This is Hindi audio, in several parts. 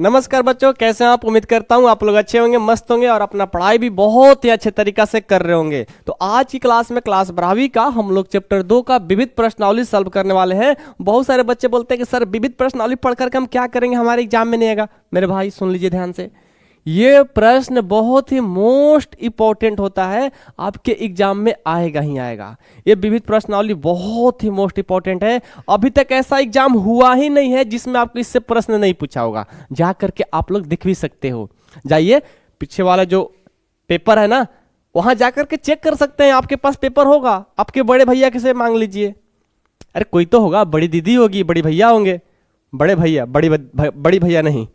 नमस्कार बच्चों, कैसे हैं आप। उम्मीद करता हूं आप लोग अच्छे होंगे, मस्त होंगे और अपना पढ़ाई भी बहुत ही अच्छे तरीका से कर रहे होंगे। तो आज की क्लास में क्लास 12वीं का हम लोग चैप्टर 2 का विविध प्रश्नावली सॉल्व करने वाले हैं। बहुत सारे बच्चे बोलते हैं कि सर विविध प्रश्नावली पढ़ करके हम क्या करेंगे, हमारे एग्जाम में नहीं आएगा। मेरे भाई सुन लीजिए ध्यान से, ये प्रश्न बहुत ही मोस्ट इंपॉर्टेंट होता है, आपके एग्जाम में आएगा ही आएगा। ये विविध प्रश्नावली बहुत ही मोस्ट इंपॉर्टेंट है। अभी तक ऐसा एग्जाम हुआ ही नहीं है जिसमें आपको इससे प्रश्न नहीं पूछा होगा। जा करके आप लोग देख भी सकते हो, जाइए पीछे वाला जो पेपर है ना, वहां जाकर के चेक कर सकते हैं। आपके पास पेपर होगा, आपके बड़े भैया किसे मांग लीजिए। अरे कोई तो होगा, बड़ी दीदी होगी, बड़ी भैया होंगे, बड़े भैया, बड़ी भैया नहीं,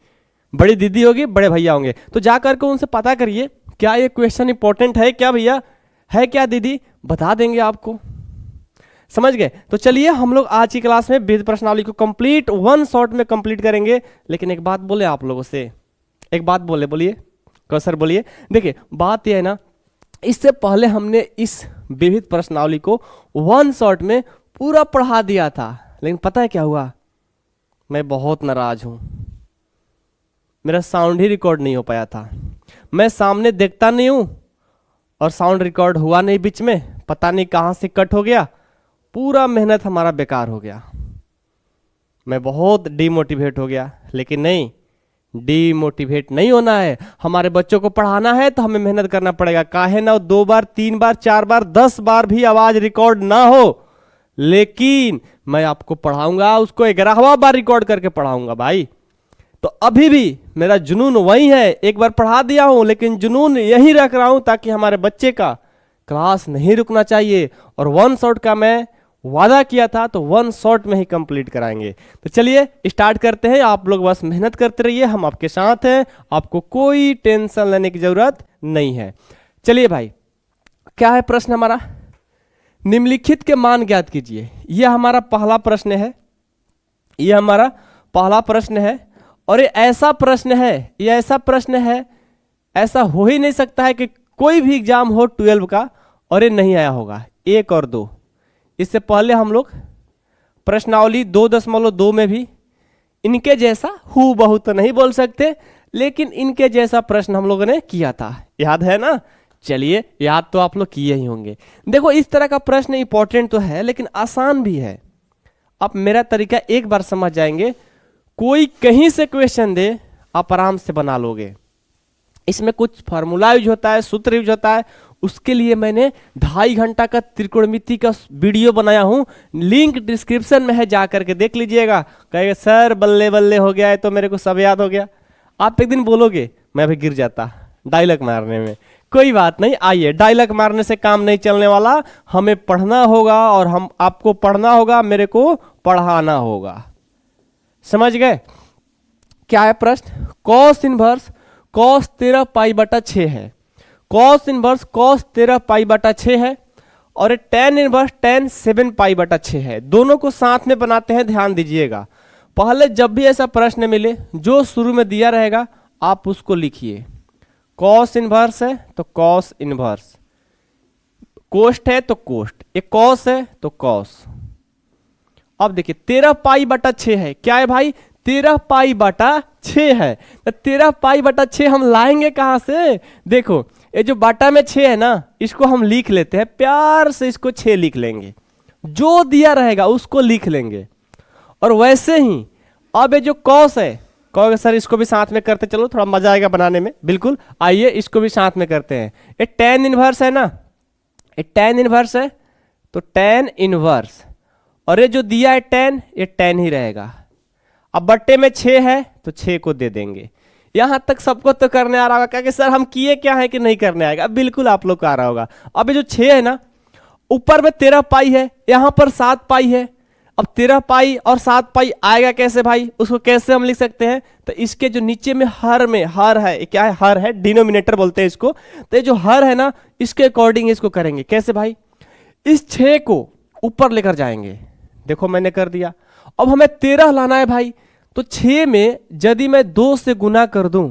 बड़ी दीदी होगी, बड़े भैया होंगे। तो जा करके उनसे पता करिए क्या ये क्वेश्चन इंपॉर्टेंट है क्या भैया, है क्या दीदी, बता देंगे आपको। समझ गए। तो चलिए हम लोग आज की क्लास में विविध प्रश्नावली को कंप्लीट वन शॉट में कंप्लीट करेंगे। लेकिन एक बात बोले आप लोगों से, एक बात बोलिए सर बोलिए। देखिए बात यह है ना, इससे पहले हमने इस विविध प्रश्नावली को वन शॉट में पूरा पढ़ा दिया था, लेकिन पता है क्या हुआ, मैं बहुत नाराज हूं। मेरा साउंड ही रिकॉर्ड नहीं हो पाया था। मैं सामने देखता नहीं हूं और साउंड रिकॉर्ड हुआ नहीं, बीच में पता नहीं कहां से कट हो गया, पूरा मेहनत हमारा बेकार हो गया। मैं बहुत डीमोटिवेट हो गया। लेकिन नहीं, डीमोटिवेट नहीं होना है। हमारे बच्चों को पढ़ाना है तो हमें मेहनत करना पड़ेगा। काहे ना 2 बार 3 बार 4 बार 10 बार भी आवाज रिकॉर्ड ना हो, लेकिन मैं आपको पढ़ाऊंगा, उसको 11वां बार रिकॉर्ड करके पढ़ाऊंगा भाई। तो अभी भी मेरा जुनून वही है। एक बार पढ़ा दिया हूं लेकिन जुनून यही रख रहा हूं ताकि हमारे बच्चे का क्लास नहीं रुकना चाहिए। और वन शॉट का मैं वादा किया था तो वन शॉट में ही कंप्लीट कराएंगे। तो चलिए स्टार्ट करते हैं। आप लोग बस मेहनत करते रहिए, हम आपके साथ हैं, आपको कोई टेंशन लेने की जरूरत नहीं है। चलिए भाई, क्या है प्रश्न हमारा, निम्नलिखित के मान ज्ञात कीजिए। यह हमारा पहला प्रश्न है, यह हमारा पहला प्रश्न है। और ये ऐसा प्रश्न है, ये ऐसा प्रश्न है, ऐसा हो ही नहीं सकता है कि कोई भी एग्जाम हो 12 का और ये नहीं आया होगा। 1 और 2, इससे पहले हम लोग प्रश्नावली 2.2 में भी इनके जैसा हूबहू तो नहीं बोल सकते, लेकिन इनके जैसा प्रश्न हम लोगों ने किया था, याद है ना। चलिए याद तो आप लोग किए ही होंगे। देखो इस तरह का प्रश्न इंपॉर्टेंट तो है लेकिन आसान भी है। आप मेरा तरीका एक बार समझ जाएंगे, कोई कहीं से क्वेश्चन दे आप आराम से बना लोगे। इसमें कुछ फार्मूला यूज होता है, सूत्र यूज होता है। उसके लिए मैंने 2.5 घंटा का त्रिकोणमिति का वीडियो बनाया हूं, लिंक डिस्क्रिप्शन में है, जा करके देख लीजिएगा। कहेगा सर बल्ले बल्ले हो गया है, तो मेरे को सब याद हो गया। आप एक दिन बोलोगे मैं भी गिर जाता डायलॉग मारने में। कोई बात नहीं, आइए, डायलॉग मारने से काम नहीं चलने वाला, हमें पढ़ना होगा और हम आपको पढ़ना होगा, मेरे को पढ़ाना होगा। समझ गए। क्या है प्रश्न, कॉस इनवर्स कॉस 13 पाई बटा 6 है। कॉस इनवर्स कॉस 13 पाई बटा 6 है और टेन इनवर्स टेन 7 पाई बटा 6 है। दोनों को साथ में बनाते हैं, ध्यान दीजिएगा। पहले जब भी ऐसा प्रश्न मिले, जो शुरू में दिया रहेगा आप उसको लिखिए। कॉस इनवर्स है तो कॉस इनवर्स, कोष्ट है तो कोष्ट, एक कॉस है तो कॉस। अब देखिए 13 पाई बटा 6 है, क्या है भाई, 13 पाई बटा 6 है। तो 13 पाई बटा 6 हम लाएंगे कहां से। देखो ये जो बाटा में 6 है ना, इसको हम लिख लेते हैं, प्यार से इसको 6 लिख लेंगे, जो दिया रहेगा उसको लिख लेंगे। और वैसे ही अब ये जो कॉस है, कहोगे सर इसको भी साथ में करते चलो, थोड़ा मजा आएगा बनाने में। बिल्कुल, आइए इसको भी साथ में करते हैं। ये टेन इनवर्स है ना, ये टेन इनवर्स है तो टेन इनवर्स, और ये जो दिया है टेन, ये टेन ही रहेगा। अब बट्टे में 6 है तो 6 को दे देंगे। यहां तक सबको तो करने आ रहा होगा, क्या सर हम किए क्या है कि नहीं करने आएगा। अब बिल्कुल आप लोग को आ रहा होगा। अब ये जो 6 है ना, ऊपर में 13 पाई है, यहां पर 7 पाई है। अब 13 पाई और 7 पाई आएगा कैसे भाई, उसको कैसे हम लिख सकते हैं। तो इसके जो नीचे में हर है, क्या है, हर है, डिनोमिनेटर बोलते हैं इसको। तो ये जो हर है ना, इसके अकॉर्डिंग इसको करेंगे। कैसे भाई, इस 6 को ऊपर लेकर जाएंगे। देखो मैंने कर दिया। अब हमें 13 लाना है भाई, तो 6 में यदि मैं 2 से गुना कर दूं,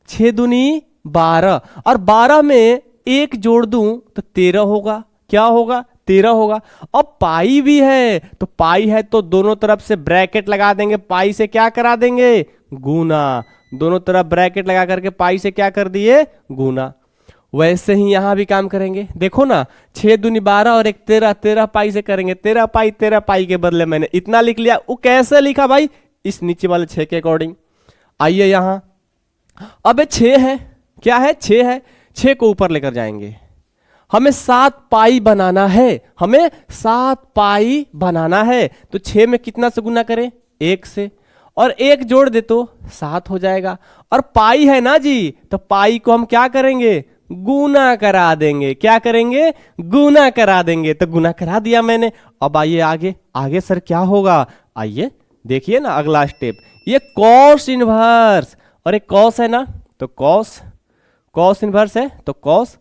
6 दूनी 12, और 12 में 1 जोड़ दूं तो 13 होगा। क्या होगा, 13 होगा। अब पाई भी है, तो पाई है तो दोनों तरफ से ब्रैकेट लगा देंगे, पाई से क्या करा देंगे, गुना, दोनों तरफ ब्रैकेट लगा करके पाई से क्या कर दिए, गुना। वैसे ही यहां भी काम करेंगे, देखो ना, 6 दूनी 12 और 1 13, 13 पाई से करेंगे, 13 पाई के बदले मैंने इतना लिख लिया। वो कैसे लिखा भाई, इस नीचे वाले 6 के अकॉर्डिंग। आइए यहां, अब 6 है, क्या है, 6 है, 6 को ऊपर लेकर जाएंगे, हमें 7 पाई बनाना है, हमें 7 पाई बनाना है। तो 6 में कितना से गुना करें, 1 से, और 1 जोड़ दे तो 7 हो जाएगा। और पाई है ना जी, तो पाई को हम क्या करेंगे, गुना करा देंगे। क्या करेंगे, गुना करा देंगे। तो गुना करा दिया मैंने। अब आइए आगे, आगे सर क्या होगा, आइए देखिए ना अगला स्टेप, ये कॉस इनवर्स, और एक कॉस है ना, तो कॉस, कॉस इनवर्स है तो कॉस।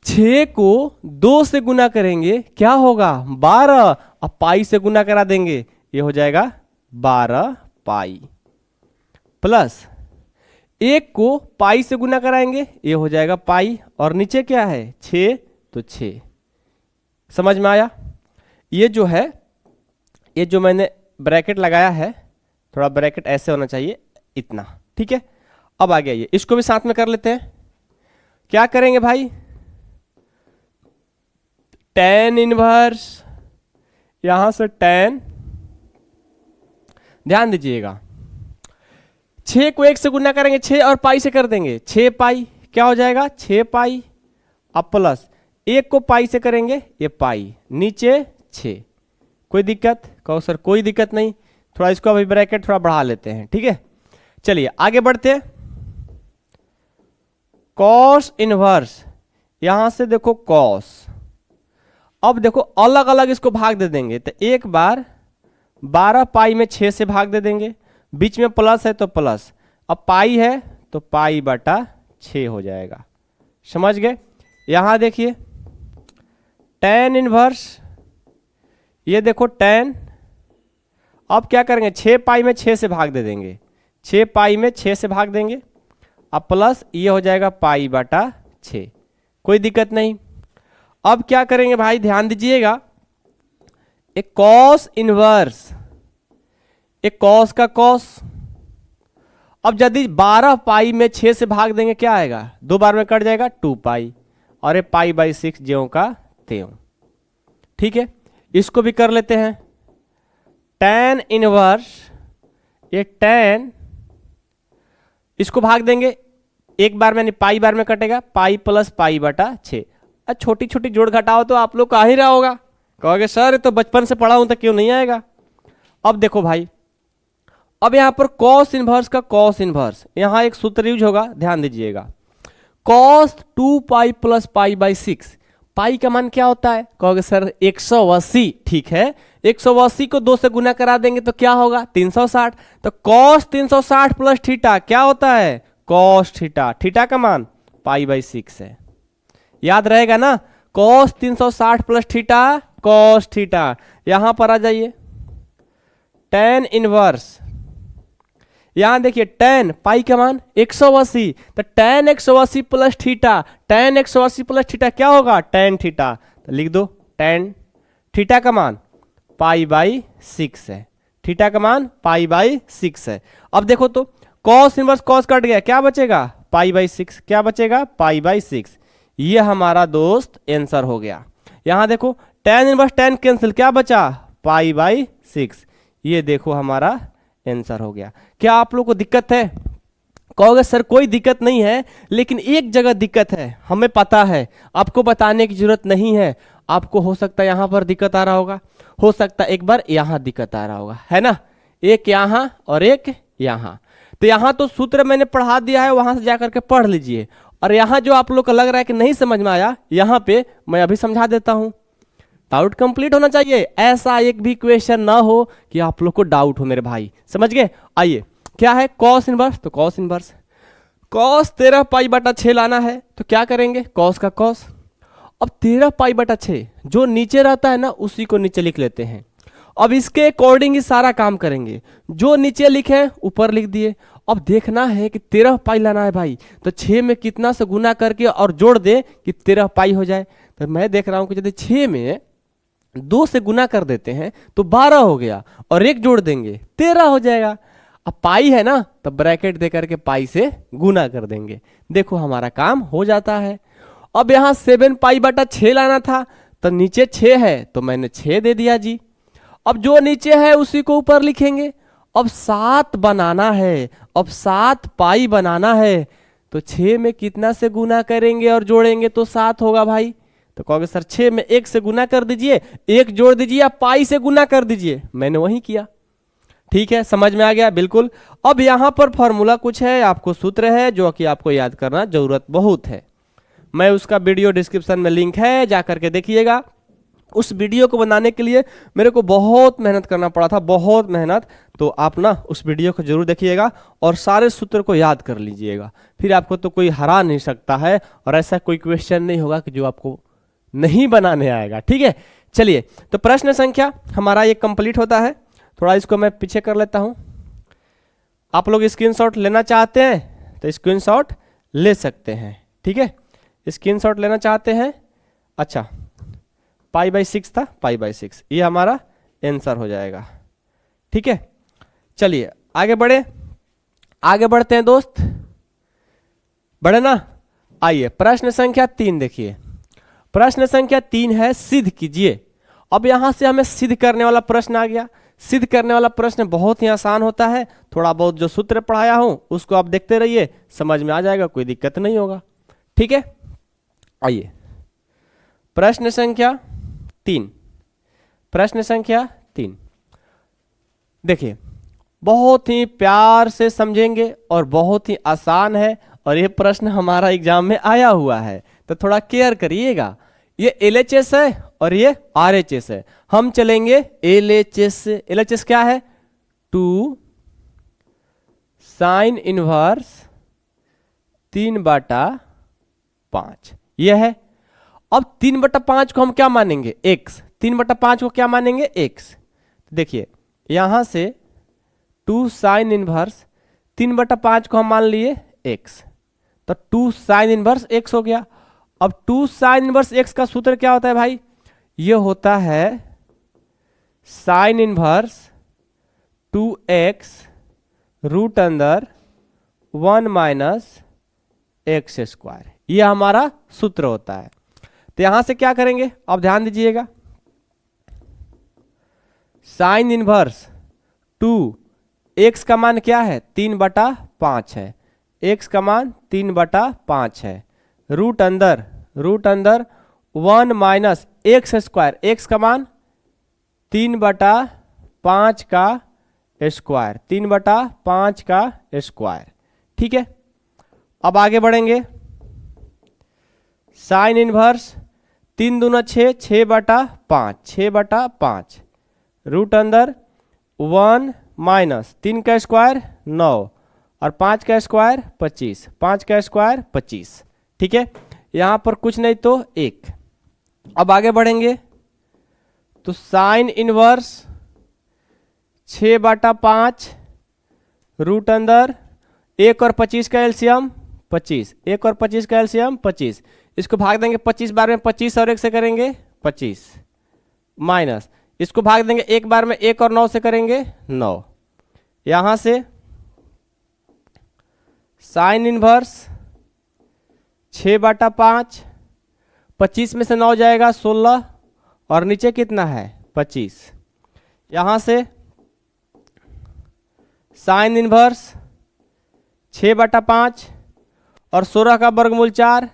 6 को 2 से गुना करेंगे, क्या होगा, 12। अब पाई से गुना करा देंगे, ये हो जाएगा 12 पाई, प्लस 1 को पाई से गुना कराएंगे, ये हो जाएगा पाई, और नीचे क्या है, 6, तो 6। समझ में आया। ये जो है, ये जो मैंने ब्रैकेट लगाया है, थोड़ा ब्रैकेट ऐसे होना चाहिए, इतना, ठीक है। अब आ गया ये, इसको भी साथ में कर लेते हैं। क्या करेंगे भाई, tan इनवर्स, यहां से tan, ध्यान दीजिएगा, 6 को 1 से गुना करेंगे, 6 और पाई से कर देंगे, 6 पाई, क्या हो जाएगा, 6 पाई। अब प्लस 1 को पाई से करेंगे, ये पाई, नीचे 6। कोई दिक्कत, कहो सर कोई दिक्कत नहीं। थोड़ा इसको अभी ब्रैकेट थोड़ा बढ़ा लेते हैं, ठीक है। चलिए आगे बढ़ते हैं। कॉस इनवर्स, यहां से देखो कॉस, अब देखो अलग अलग इसको भाग दे देंगे, तो एक बार 12 पाई में 6 से भाग दे देंगे, बीच में प्लस है तो प्लस, अब पाई है तो पाई बटा 6 हो जाएगा। समझ गए। यहां देखिए tan इनवर्स, ये देखो tan, अब क्या करेंगे, 6 पाई में 6 से भाग दे देंगे, 6 पाई में 6 से भाग देंगे, अब प्लस ये हो जाएगा पाई बटा 6, कोई दिक्कत नहीं। अब क्या करेंगे भाई, ध्यान दीजिएगा, एक कॉस इनवर्स, एक कॉस का कॉस, अब यदि 12 पाई में 6 से भाग देंगे, क्या आएगा, 2 बार में कट जाएगा, 2 पाई, और ये पाई बाई 6 ज्यों का त्यों, ठीक है। इसको भी कर लेते हैं। tan इनवर्स, ये tan, इसको भाग देंगे, एक बार में पाई बार में कटेगा, पाई प्लस पाई बटा 6। छोटी छोटी जोड़ घटाओ तो आप लोग का ही रहा होगा, कहोगे सर तो बचपन से पढ़ा हूं तो क्यों नहीं आएगा। अब देखो भाई, अब यहां पर कॉस इनवर्स का कॉस इनवर्स, यहां एक सूत्र यूज होगा, ध्यान दीजिएगा, cos 2 pi plus pi by 6। पाई का मान क्या होता है, कहोगे सर 180, ठीक है, 180 को 2 से गुना करा देंगे तो क्या होगा, 360। तो कॉस 360 प्लस थीटा क्या होता है, कॉस थीटा, थीटा का मान पाई बाई 6 है, याद रहेगा ना, cos 360 plus theta, cos theta. यहां पर आ जाइए, tan इनवर्स, यहां देखिए tan, पाई का मान 180, तो tan 180 plus theta, tan 180 plus theta क्या होगा, tan थीटा, तो लिख दो tan, थीटा का मान पाई बाई 6 है, थीटा का मान पाई बाई 6 है। अब देखो तो कॉस इनवर्स कॉस कट गया, क्या बचेगा, पाई बाई 6, क्या बचेगा, पाई बाई 6। ये हमारा दोस्त आंसर हो गया। यहां देखो tan इनवर्स tan कैंसिल, क्या बचा, पाई बाई 6। ये देखो हमारा आंसर हो गया। क्या आप लोग को दिक्कत है, कहोगे सर कोई दिक्कत नहीं है, लेकिन एक जगह दिक्कत है, हमें पता है, आपको बताने की जरूरत नहीं है। आपको हो सकता है यहां पर दिक्कत आ रहा होगा, हो सकता है एक बार यहां दिक्कत आ रहा होगा, है ना, एक यहां और एक यहां। तो यहां तो सूत्र मैंने पढ़ा दिया है, वहां से जाकर के पढ़ लीजिए। और यहां जो आप लोग को लग रहा है कि नहीं समझ में आया, यहां पे मैं अभी समझा देता हूं। डाउट कंप्लीट होना चाहिए, ऐसा एक भी क्वेश्चन ना हो कि आप लोग को डाउट हो मेरे भाई, समझ गए। आइए क्या है कॉस इनवर्स, तो कॉस इनवर्स, कॉस 13 पाई बटा 6 लाना है, तो क्या करेंगे, कॉस का कॉस। अब 13 पाई बटा 6 जो नीचे रहता है ना, उसी को नीचे लिख लेते हैं। अब इसके अकॉर्डिंग ही सारा काम करेंगे, जो नीचे लिखे ऊपर लिख दिए। अब देखना है कि 13 पाई लाना है भाई, तो 6 में कितना से गुना करके और जोड़ दे कि 13 पाई हो जाए। तो मैं देख रहा हूं कि यदि 6 में 2 से गुना कर देते हैं तो 12 हो गया, और 1 जोड़ देंगे 13 हो जाएगा। अब पाई है ना, तो ब्रैकेट दे करके पाई से गुना कर देंगे। देखो हमारा काम हो जाता है। अब यहाँ 7 पाई बटा 6 लाना था, तो नीचे 6 है तो मैंने 6 दे दिया जी। अब जो नीचे है उसी को ऊपर लिखेंगे। अब 7 बनाना है, अब 7 पाई बनाना है, तो 6 में कितना से गुना करेंगे और जोड़ेंगे तो 7 होगा भाई। तो कहोगे सर 6 में 1 से गुना कर दीजिए, 1 जोड़ दीजिए या पाई से गुना कर दीजिए। मैंने वही किया। ठीक है, समझ में आ गया बिल्कुल। अब यहां पर फॉर्मूला कुछ है, आपको सूत्र है जो कि आपको याद करना जरूरत बहुत है। मैं उसका वीडियो डिस्क्रिप्शन में लिंक है, जा करके देखिएगा। उस वीडियो को बनाने के लिए मेरे को बहुत मेहनत करना पड़ा था, बहुत मेहनत। तो आप ना उस वीडियो को जरूर देखिएगा और सारे सूत्र को याद कर लीजिएगा, फिर आपको तो कोई हरा नहीं सकता है और ऐसा कोई क्वेश्चन नहीं होगा कि जो आपको नहीं बनाने आएगा। ठीक है, चलिए तो प्रश्न संख्या हमारा ये कंप्लीट होता है। थोड़ा इसको मैं पीछे कर लेता हूं। आप लोग स्क्रीनशॉट लेना चाहते हैं तो स्क्रीनशॉट ले सकते हैं। ठीक है, स्क्रीनशॉट लेना चाहते हैं। अच्छा, π/6 था, π/6 ये हमारा आंसर हो जाएगा। ठीक है, चलिए आगे बढ़ते हैं दोस्त, बढ़े ना। आइए प्रश्न संख्या 3 देखिए। प्रश्न संख्या 3 है सिद्ध कीजिए। अब यहां से हमें सिद्ध करने वाला प्रश्न आ गया। सिद्ध करने वाला प्रश्न बहुत ही आसान होता है। थोड़ा बहुत जो सूत्र पढ़ाया हूं उसको आप देखते रहिए, समझ में आ जाएगा, कोई दिक्कत नहीं होगा। ठीक है, आइए प्रश्न संख्या 3। प्रश्न संख्या 3 देखिए, बहुत ही प्यार से समझेंगे और बहुत ही आसान है, और यह प्रश्न हमारा एग्जाम में आया हुआ है, तो थोड़ा केयर करिएगा। ये LHS है और ये RHS है। हम चलेंगे LHS से। LHS क्या है? 2 sin इनवर्स 3/5 यह है। अब 3/5 को हम क्या मानेंगे? x। 3/5 को क्या मानेंगे? x। देखिए यहां से 2 sin इनवर्स 3/5 को हम मान लिए x, तो 2 sin इनवर्स x हो गया। अब 2 sin इनवर्स x का सूत्र क्या होता है भाई? ये होता है sin इनवर्स 2x रूट अंदर 1 - x²। ये हमारा सूत्र होता है। तो यहां से क्या करेंगे? अब ध्यान दीजिएगा, sin इनवर्स 2 x का मान क्या है? 3/5 है। x का मान 3/5 है। रूट अंदर 1 - x²। x का मान 3/5 का स्क्वायर, 3/5 का स्क्वायर। ठीक है, अब आगे बढ़ेंगे। साइन इनवर्स 3 दूना 6, 6/5, 6/5 रूट अंदर 1 - 3 का स्क्वायर 9 और 5 का स्क्वायर 25, 5 का स्क्वायर 25। ठीक है, यहां पर कुछ नहीं तो 1। अब आगे बढ़ेंगे तो साइन इनवर्स 6/5 रूट अंदर 1 और 25 का एलसीएम 25, 1 और 25 का एलसीएम 25। इसको भाग देंगे 25 बार में 25 और 1 से करेंगे 25, माइनस इसको भाग देंगे 1 बार में 1 और 9 से करेंगे 9। यहां से साइन इनवर्स 6/5, 25 में से 9 जाएगा 16 और नीचे कितना है 25। यहां से साइन इनवर्स 6/5 और 16 का वर्गमूल 4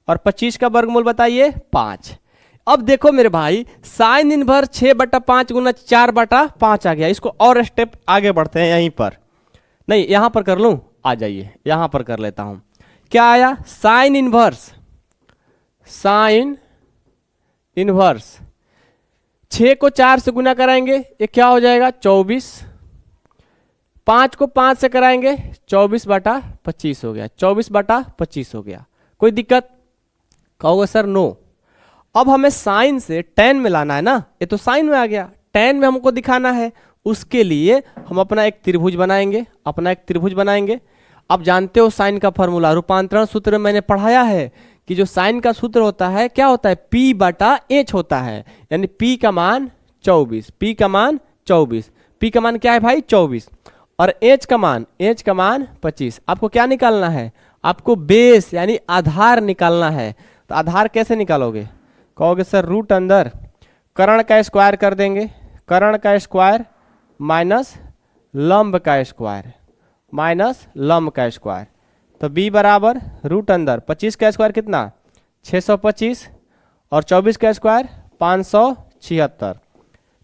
और 25 का वर्गमूल बताइए 5। अब देखो मेरे भाई, साइन इनवर्स 6/5 गुना 4/5 आ गया। इसको और स्टेप आगे बढ़ते हैं, यहीं पर नहीं, यहां पर कर लूं, आ जाइए यहां पर कर लेता हूं। क्या आया? साइन इनवर्स 6 को 4 से गुना कराएंगे, ये क्या हो जाएगा 24। 5 को 5 से कराएंगे 24/25 हो गया, 24/25 हो गया। कोई दिक्कत? कहोगे सर नो। अब हमें साइन से टेन में लाना है ना, ये तो साइन में आ गया, टेन में हमको दिखाना है। उसके लिए हम अपना एक त्रिभुज बनाएंगे। अब जानते हो साइन का फॉर्मूला, रूपांतरण सूत्र मैंने पढ़ाया है कि जो साइन का सूत्र होता है क्या होता है? P/H होता है, यानी P का मान 24। P का मान क्या है भाई? 24। और एच का मान 25। आपको क्या निकालना है? आपको बेस यानी आधार निकालना है। तो आधार कैसे निकालोगे? कहोगे सर रूट अंदर कर्ण का स्क्वायर कर देंगे, कर्ण का स्क्वायर माइनस लंब का स्क्वायर, माइनस लंब का स्क्वायर। तो b बराबर रूट अंदर 25 का स्क्वायर कितना? 625 और 24 का स्क्वायर 576।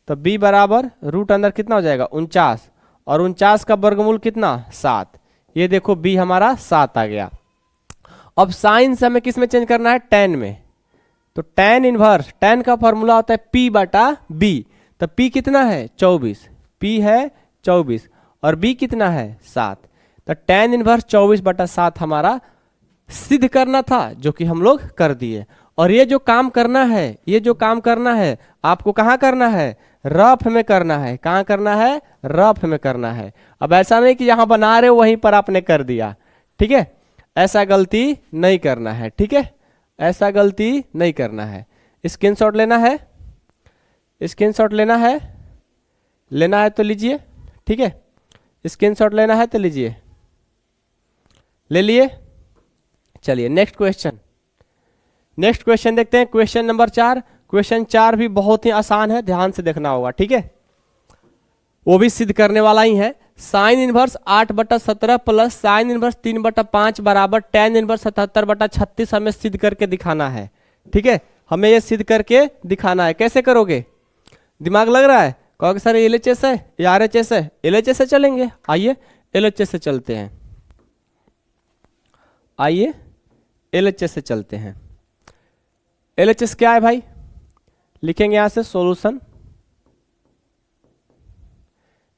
तो b बराबर रूट अंदर कितना हो जाएगा? 49, और 49 का वर्गमूल कितना? 7। ये देखो b हमारा 7 आ गया। अब साइन से हमें किस में चेंज करना है? tan में। तो tan इनवर्स, tan का फॉर्मूला होता है p बटा b। तो p कितना है? 24। p है 24 और b कितना है? 7। तो tan इनवर्स 24 बटा 7 हमारा सिद्ध करना था, जो कि हम लोग कर दिए। और ये जो काम करना है, ये जो काम करना है आपको कहाँ करना है? रफ में करना है। कहाँ करना है? रफ में करना है। अब ऐसा नहीं कि यहाँ बना रहे हो वहीं पर आपने कर दिया, ठीक है? ऐसा गलती नहीं करना है, ठीक है? ऐसा गलती नहीं करना है। स्क्रीनशॉट लेना है, स्क्रीनशॉट लेना है, लेना है तो लीजिए, ठीक है? स्क्रीनशॉट लेना है तो लीजिए, ले लिए। चलिए नेक्स्ट क्वेश्चन, नेक्स्ट क्वेश्चन देखते हैं। Question number 4। क्वेश्चन 4 भी बहुत ही आसान है, ध्यान से देखना होगा, ठीक है? वो भी सिद्ध करने वाला ही है। Sine inverse 8/17 plus sine inverse 3/5 बराबर tan इनवर्स 77/36 हमें सिद्ध करके दिखाना है, ठीक है? हमें ये सिद्ध करके दिखाना है। कैसे करोगे? दिमाग लग रहा है? कहोगे सर LHS है या RHS है? LHS से चलेंगे। आइए LHS से चलते हैं, आइए LHS से चलते हैं। LHS क्या है भाई? लिखेंगे यहां से सॉल्यूशन।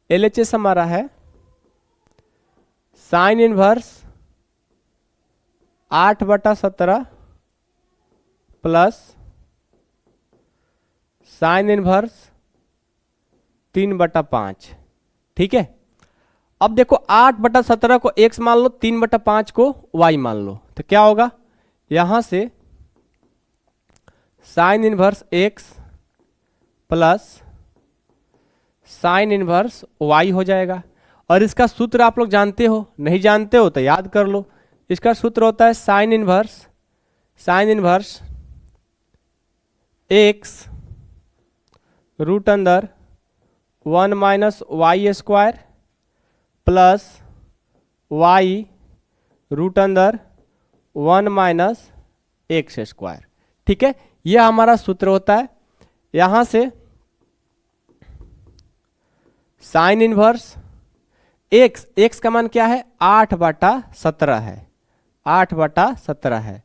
LHS हमारा है sine inverse 8/17 plus sine inverse 3/5, ठीक है? अब देखो 8/17 को x मान लो, 3/5 को y मान लो, तो क्या होगा? यहां से sine inverse x plus sine inverse y हो जाएगा। और इसका सूत्र आप लोग जानते हो, नहीं जानते हो तो याद कर लो। इसका सूत्र होता है साइन इनवर्स x रूट अंदर 1 minus y square plus y root अंदर 1 माइनस एक्स स्क्वायर, ठीक है? यह हमारा सूत्र होता है। यहां से साइन इनवर्स x का मान क्या है? 8/17 है, 8/17 है।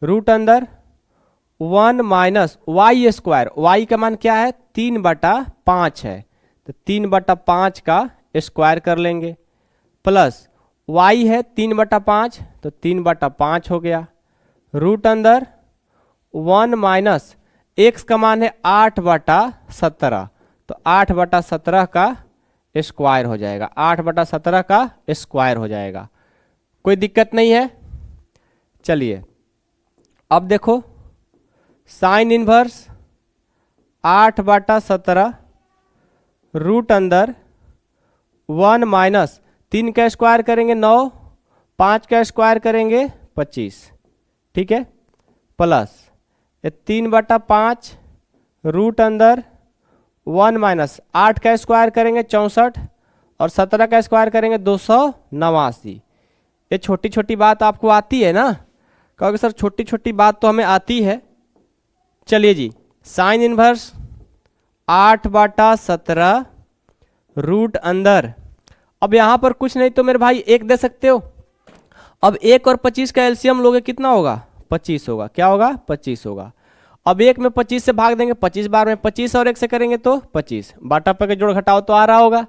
रूट अंदर 1 माइनस वाई स्क्वायर, y का मान क्या है? 3/5 है, तो 3/5 का स्क्वायर कर लेंगे, प्लस y है 3/5, तो 3/5 हो गया। रूट अंदर 1 माइनस x का मान है 8/17, तो 8/17 का स्क्वायर हो जाएगा, 8/17 का स्क्वायर हो जाएगा। कोई दिक्कत नहीं है। चलिए अब देखो साइन इनवर्स 8/17 रूट अंदर 1 माइनस 3 का स्क्वायर करेंगे 9, 5 का स्क्वायर करेंगे 25, ठीक है? प्लस 3/5 रूट अंदर 1 माइनस 8 का स्क्वायर करेंगे 64 और 17 का स्क्वायर करेंगे 289। ये छोटी छोटी बात आपको आती है ना? कहोगे सर छोटी छोटी बात तो हमें आती है। चलिए जी, साइन इनवर्स 8/17 रूट अंदर, अब यहां पर कुछ नहीं तो मेरे भाई 1 दे सकते हो। अब 1 और 25 का एलसीएम लोगे, कितना होगा? 25 होगा। क्या होगा? 25 होगा। अब 1 में 25 से भाग देंगे, 25 बार में 25 और 1 से करेंगे तो 25, बाटा पे के जोड़ घटाओ तो आ रहा होगा,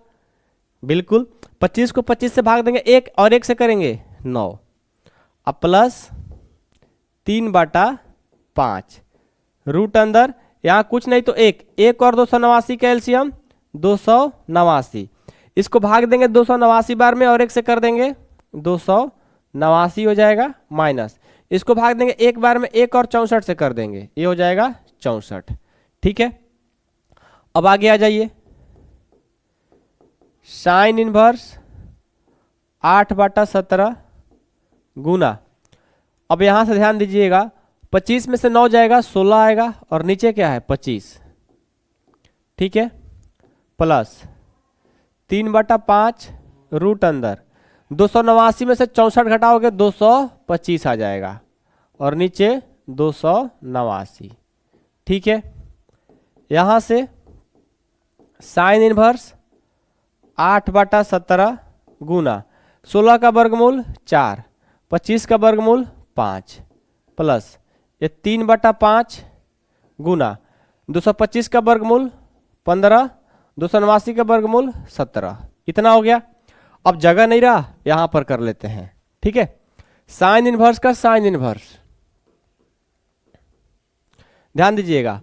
बिल्कुल। 25 को 25 से भाग देंगे 1 और 1 से करेंगे 9, अब प्लस 3/5 रूट अंदर यहाँ कुछ नहीं तो 1 और 289 का एलसीएम 289, इसको भाग देंगे 289 बार में और 1 से कर देंगे 289 हो जाएगा, माइनस इसको भाग देंगे 1 बार में 1 और 64 से कर देंगे, ये हो जाएगा 64, ठीक है? अब आगे आ जाइए, साइन इनवर्स 8/17 गुना, अब यहां से ध्यान दीजिएगा 25 में से 9 जाएगा 16 आएगा और नीचे क्या है 25, ठीक है, प्लस 3/5 रूट अंदर 289 में से 64 घटाओगे 225 आ जाएगा और नीचे 289, ठीक है। यहां से साइन इनवर्स 8/17 गुना 16 का वर्गमूल 4, 25 का वर्गमूल 5 प्लस ये 3/5 गुना 225 का वर्गमूल 15, 289 का वर्गमूल 17, इतना हो गया। अब जगह नहीं रहा, यहां पर कर लेते हैं, ठीक है। साइन इनवर्स का साइन इनवर्स, ध्यान दीजिएगा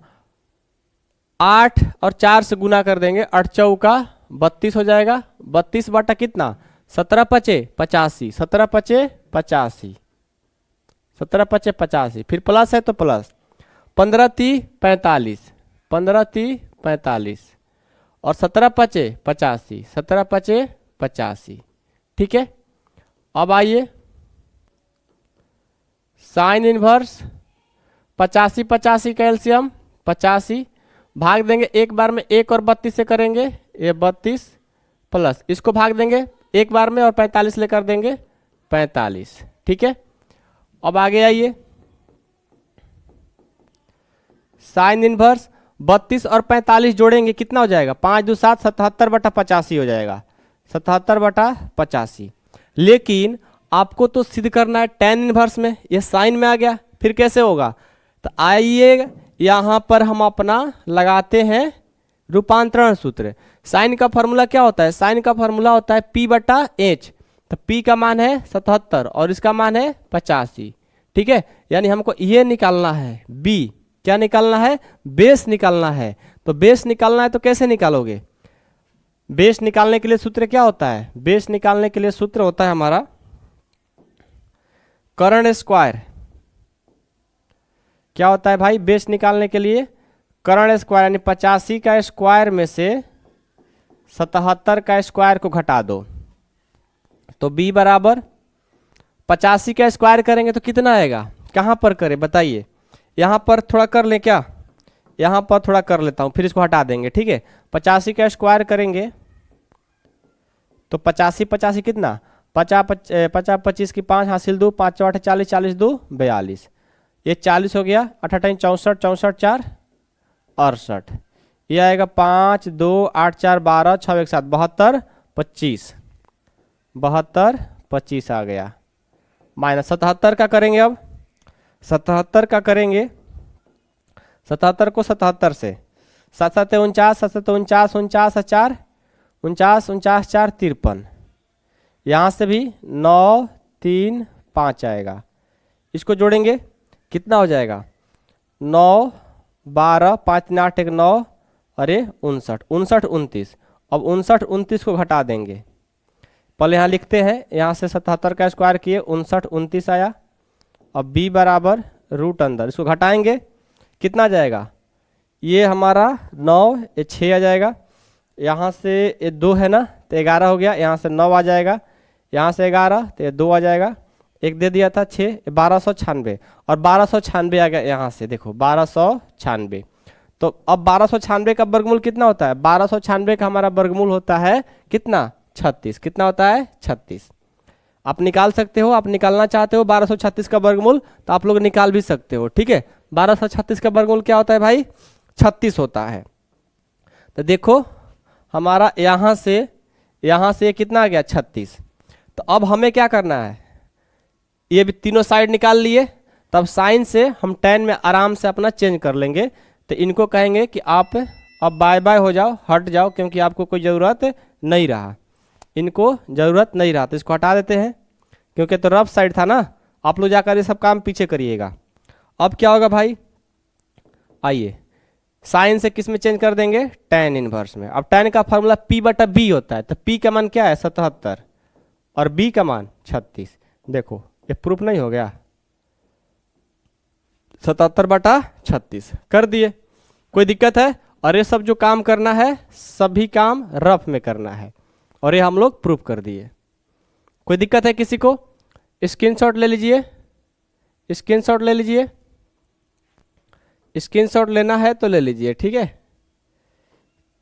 8 और 4 से गुना कर देंगे, 8 चौका 32 हो जाएगा, 32 बटा कितना 17 पचे 85, 17 पचे 85, 17 पचे 85, फिर प्लस है तो प्लस 15 × 45, 15 × 45 और 17 पचे 85, 17 पचे 85, ठीक है। अब आइए साइन इनवर्स 85 85 का एलसीएम 85, भाग देंगे एक बार में 1 और 32 से करेंगे, ये 32 प्लस इसको भाग देंगे एक बार में और 45 लेकर देंगे 45, ठीक है। अब आगे आइए साइन इनवर्स 32 और 45 जोड़ेंगे कितना हो जाएगा 5 2 7 77/85 हो जाएगा, 77/85। लेकिन आपको तो सिद्ध करना है tan इनवर्स में, ये साइन में आ गया, फिर कैसे होगा, तो आइए यहां पर हम अपना लगाते हैं रूपांतरण सूत्र। साइन का फॉर्मूला क्या होता है, साइन का फॉर्मूला होता है P/H, तो P का मान है 77 और इसका मान है 85, ठीक है। यानी हमको ये निकालना है B, क्या निकालना है, बेस निकालना है। तो बेस निकालना है तो कैसे निकालोगे, बेस निकालने के लिए सूत्र क्या होता है, बेस निकालने के लिए सूत्र होता है हमारा कर्ण स्क्वायर। क्या होता है भाई, बेस निकालने के लिए कर्ण स्क्वायर, यानी 85 का स्क्वायर में से 77 का स्क्वायर को घटा दो, तो b बराबर 85 का स्क्वायर करेंगे तो कितना आएगा, कहां पर करें बताइए, यहां पर थोड़ा कर लें क्या, यहां पर थोड़ा कर लेता हूं फिर इसको हटा देंगे, ठीक है। 85 का स्क्वायर करेंगे तो 85 85 कितना 50 50 25 की 5 हासिल 2, 5 8 40, 40 2 42, ये 40 हो गया, 8 8 64, 64 4 68, ये आएगा 5 2 8 4 12 6 1 7 72 25, 72 25 आ गया। माइनस 77 का करेंगे, अब 77 का करेंगे, 77 को 77 से 7 7 49, 7 7 49, 49 4 49, 49 4 53, यहाँ से भी 9 3 5 आएगा, इसको जोड़ेंगे कितना हो जाएगा 9 12 5 3 8 1 9, अरे 59 59 29, अब 59 29 को घटा देंगे, पहले यहाँ लिखते हैं, यहाँ से 77 का स्क्वायर किए 59 29 आया। अब b बराबर रूट अंदर, इसको घटाएंगे कितना जाएगा, ये हमारा 9 ये 6 आ जाएगा, यहाँ से ये 2 है ना तो 11 हो गया, यहाँ से 9 आ जाएगा, यहाँ से 11 तो ये 2 आ जाएगा, एक दे दिया था 6, 1296 और 1296 आ गया, यहाँ से देखो 1296। तो अब 1296 का वर्गमूल कितना होता है, 1296 का हमारा वर्गमूल होता है कितना 36, कितना होता है 36। आप निकाल सकते हो, आप निकालना चाहते हो 1236 का वर्गमूल तो आप लोग निकाल भी सकते हो, ठीक है। 1236 का वर्गमूल क्या होता है भाई 36 होता है। तो देखो हमारा यहाँ से कितना आ गया 36। तो अब हमें क्या करना है, ये भी तीनों साइड निकाल लिए, तब साइन से हम tan में आराम से अपना चेंज कर लेंगे। तो इनको कहेंगे कि आप अब बाय बाय हो जाओ, हट जाओ, क्योंकि आपको कोई ज़रूरत नहीं रहा, इनको ज़रूरत नहीं रहा, तो इसको हटा देते हैं, क्योंकि तो रफ साइड था ना। आप लोग जाकर ये सब काम पीछे करिएगा। अब क्या होगा भाई, आइए साइन से किस में चेंज कर देंगे tan इनवर्स में। अब tan का फॉर्मूला P/B होता है, तो P का मान क्या है 77 और B का मान 36। देखो ये प्रूफ नहीं हो गया, 77/36 कर दिए, कोई दिक्कत है। और ये सब जो काम करना है सभी काम रफ में करना है, और ये हम लोग प्रूफ कर दिए। कोई दिक्कत है किसी को? स्क्रीनशॉट ले लीजिए, स्क्रीनशॉट ले लीजिए, स्क्रीनशॉट लेना है तो ले लीजिए, ठीक है।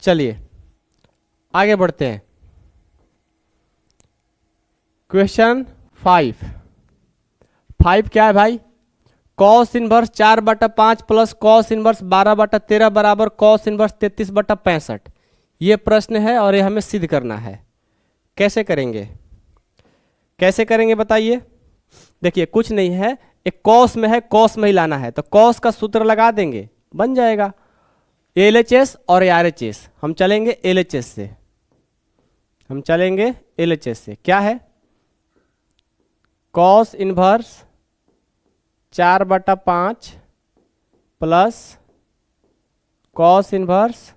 चलिए आगे बढ़ते हैं। क्वेश्चन 5 क्या है भाई? Cos inverse 4/5 plus cos inverse 12/13 बराबर कॉस इनवर्स 33/65। ये प्रश्न है और ये हमें सिद्ध करना है। कैसे करेंगे, कैसे करेंगे बताइए। देखिए कुछ नहीं है, एक कॉस में है, कॉस में ही लाना है, तो कॉस का सूत्र लगा देंगे, बन जाएगा। LHS और RHS, हम चलेंगे LHS से, हम चलेंगे LHS से। क्या है? Cos inverse 4/5 plus cos inverse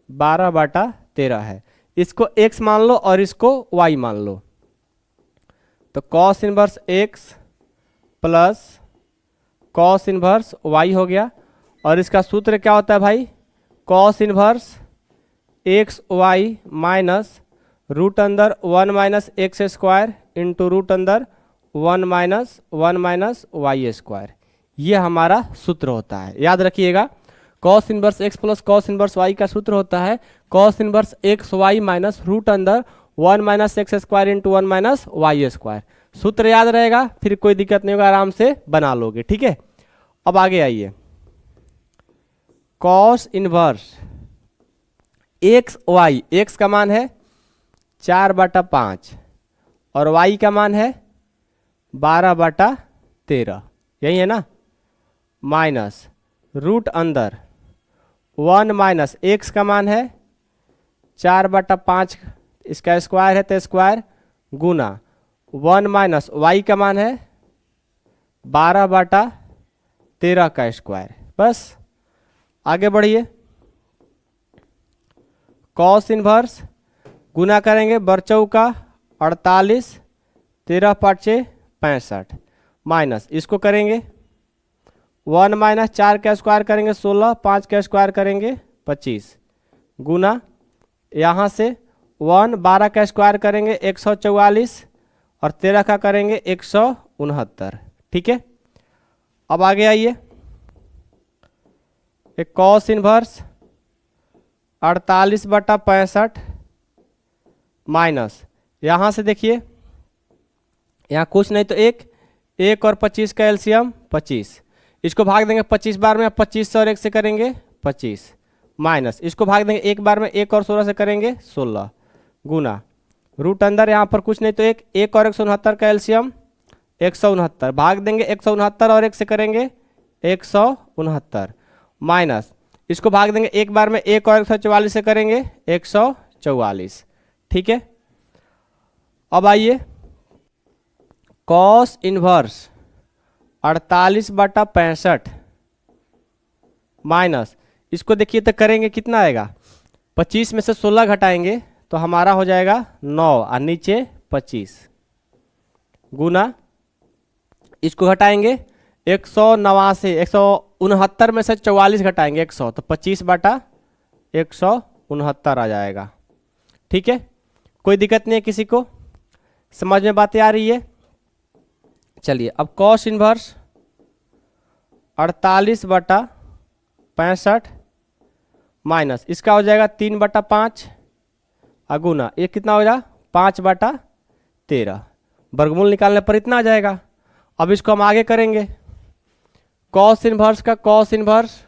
12/13 है। इसको x मान लो और इसको y मान लो, तो cos inverse x plus cos inverse y हो गया। और इसका सूत्र क्या होता है भाई? Cos inverse XY minus root अंदर 1 minus x square into root अंदर 1 माइनस वाई स्क्वायर। ये हमारा सूत्र होता है, याद रखिएगा। Cos inverse x plus cos inverse y का सूत्र होता है cos inverse XY minus root अंदर 1 minus x square into 1 minus y square. सूत्र याद रहेगा, फिर कोई दिक्कत नहीं होगा, आराम से बना लोगे, ठीक है। अब आगे आइए। कॉस इनवर्स XY, x का मान है 4/5 और y का मान है 12/13, यही है ना, माइनस रूट अंदर 1 माइनस x का मान है 4/5, इसका स्क्वायर है तो स्क्वायर, गुना 1 माइनस y का मान है 12/13 का स्क्वायर। बस आगे बढ़िए। कॉस इनवर्स गुना करेंगे बरचौ का 48, 13×5 65, माइनस इसको करेंगे 1 माइनस 4 का स्क्वायर करेंगे 16, 5 का स्क्वायर करेंगे 25, गुना यहाँ से 1 12 का स्क्वायर करेंगे 144 और 13 का करेंगे 169, ठीक है। अब आगे आइए। एक कॉस इनवर्स 48/65 माइनस यहाँ से देखिए, यहाँ कुछ नहीं तो एक और 25 का एलसीएम 25, इसको भाग देंगे 25 बार में, 25 और 1 से करेंगे 25, माइनस इसको भाग देंगे एक बार में, 1 और 16 से करेंगे 16, गुना रूट अंदर यहाँ पर कुछ नहीं तो एक और 169 का एलसीएम 169, भाग देंगे 169 और 1 से करेंगे 169, माइनस इसको भाग देंगे एक बार में, 1 और 144 से करेंगे 144, ठीक है। अब आइए, कॉस इनवर्स 48/65 माइनस इसको देखिए तो करेंगे कितना आएगा, 25 में से 16 घटाएंगे तो हमारा हो जाएगा 9 और नीचे 25, गुना इसको घटाएंगे 169 में से 44 घटाएंगे 100 तो 25/169 आ जाएगा, ठीक है। कोई दिक्कत नहीं है किसी को? समझ में बातें आ रही है? चलिए अब कॉस इनवर्स 48/65 माइनस इसका हो जाएगा 3/5 अगुना ये कितना हो जाएगा 5/13, वर्गमूल निकालने पर इतना आ जाएगा। अब इसको हम आगे करेंगे, कॉस इनवर्स का कॉस इनवर्स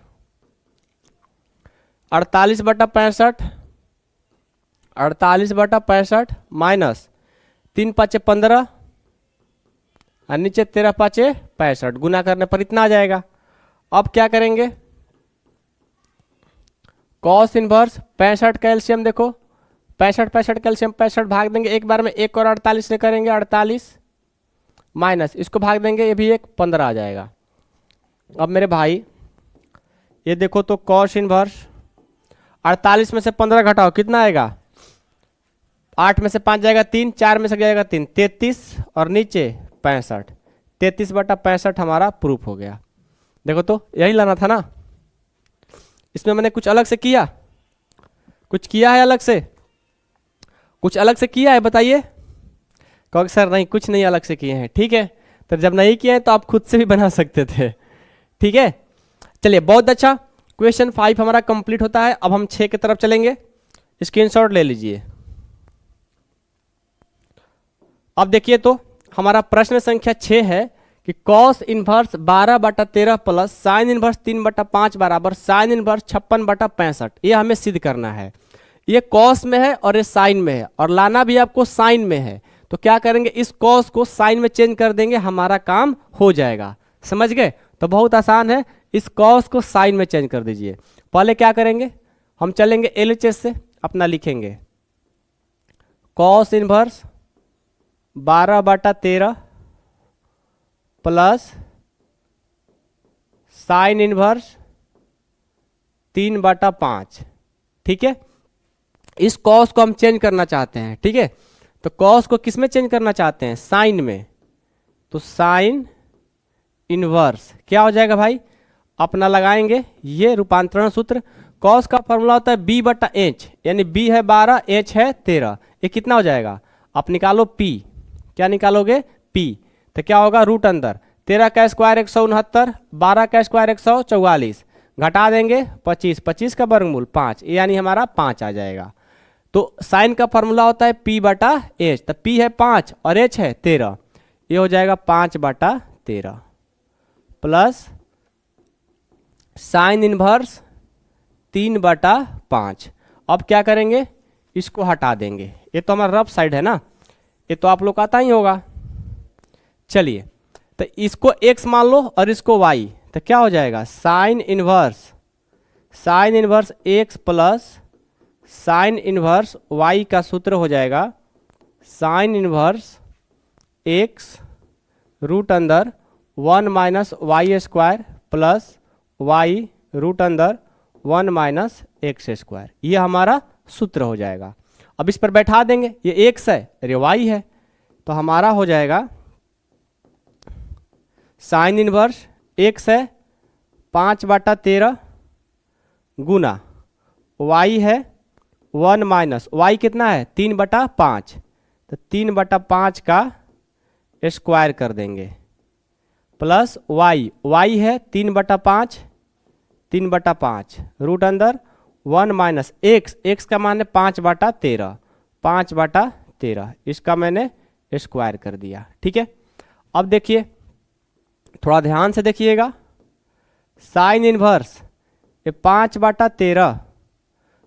48/65 माइनस 3×5 15 और नीचे 13×5 65, गुना करने पर इतना आ जाएगा। अब क्या करेंगे, कॉस इनवर्स 65 का एलसीएम देखो, 65 का एलसीएम 65 भाग देंगे एक बार में, 1 और 48 से करेंगे 48, माइनस इसको भाग देंगे ये भी 15 आ जाएगा। अब मेरे भाई ये देखो तो कॉस इनवर्स 48 में से 15 घटाओ कितना आएगा, 8 में से 5 जाएगा 3, 4 में से जाएगा 3, 33 और नीचे 65, 33/65 हमारा प्रूफ हो गया। देखो तो यही लाना था ना, इसमें मैंने कुछ अलग से किया, कुछ किया है अलग से, कुछ अलग से किया है बताइए, कहोगे सर नहीं कुछ नहीं अलग से किए हैं, ठीक है। तो जब नहीं किए हैं तो आप खुद से भी बना सकते थे, ठीक है। चलिए बहुत अच्छा, क्वेश्चन 5 हमारा कंप्लीट होता है। अब हम 6 की तरफ चलेंगे, स्क्रीनशॉट ले लीजिए। अब देखिए तो हमारा प्रश्न संख्या 6 है कि cos inverse 12/13 plus sine inverse 3/5 बराबर साइन इनवर्स 56/65, ये हमें सिद्ध करना है। ये कॉस में है और ये साइन में है, और लाना भी आपको साइन में है। तो क्या करेंगे, इस कॉस को साइन में चेंज कर देंगे, हमारा काम हो जाएगा। समझ गए? तो बहुत आसान है, इस कॉस को साइन में चेंज कर दीजिए। पहले क्या करेंगे, हम चलेंगे एलएचएस से, अपना लिखेंगे cos inverse 12/13 plus sine inverse 3/5, ठीक है। इस कॉस को हम चेंज करना चाहते हैं, ठीक है। तो कॉस को किस में चेंज करना चाहते हैं, साइन में। तो साइन इनवर्स क्या हो जाएगा भाई, अपना लगाएंगे ये रूपांतरण सूत्र। कॉस का फॉर्मूला होता है b/h, यानी b है 12, h है 13। ये कितना हो जाएगा, आप निकालो p, क्या निकालोगे p। तो क्या होगा, रूट अंदर 13 का स्क्वायर 169, 12 का स्क्वायर 144, घटा देंगे 25, 25 का वर्गमूल 5, यानी हमारा 5 आ जाएगा। तो साइन का फॉर्मूला होता है p/h, तो p है 5 और h है 13, ये हो जाएगा 5/13 प्लस साइन इनवर्स 3/5। अब क्या करेंगे, इसको हटा देंगे, ये तो हमारा रफ साइड है ना, ये तो आप लोग आता ही होगा। चलिए, तो इसको x मान लो और इसको y, तो क्या हो जाएगा, sine inverse x plus sine inverse y का सूत्र हो जाएगा साइन इनवर्स x रूट अंदर 1 minus y square plus y root अंदर 1 माइनस एक्स स्क्वायर, ये हमारा सूत्र हो जाएगा। अब इस पर बैठा देंगे, ये x है और ये y है, तो हमारा हो जाएगा साइन इनवर्स x है 5/13 गुना y है 1 माइनस y कितना है 3/5, तो 3/5 का स्क्वायर कर देंगे प्लस y है 3/5 रूट अंदर 1 माइनस x का मान है 5/13, इसका मैंने स्क्वायर कर दिया, ठीक है। अब देखिए, थोड़ा ध्यान से देखिएगा, साइन इनवर्स ये 5/13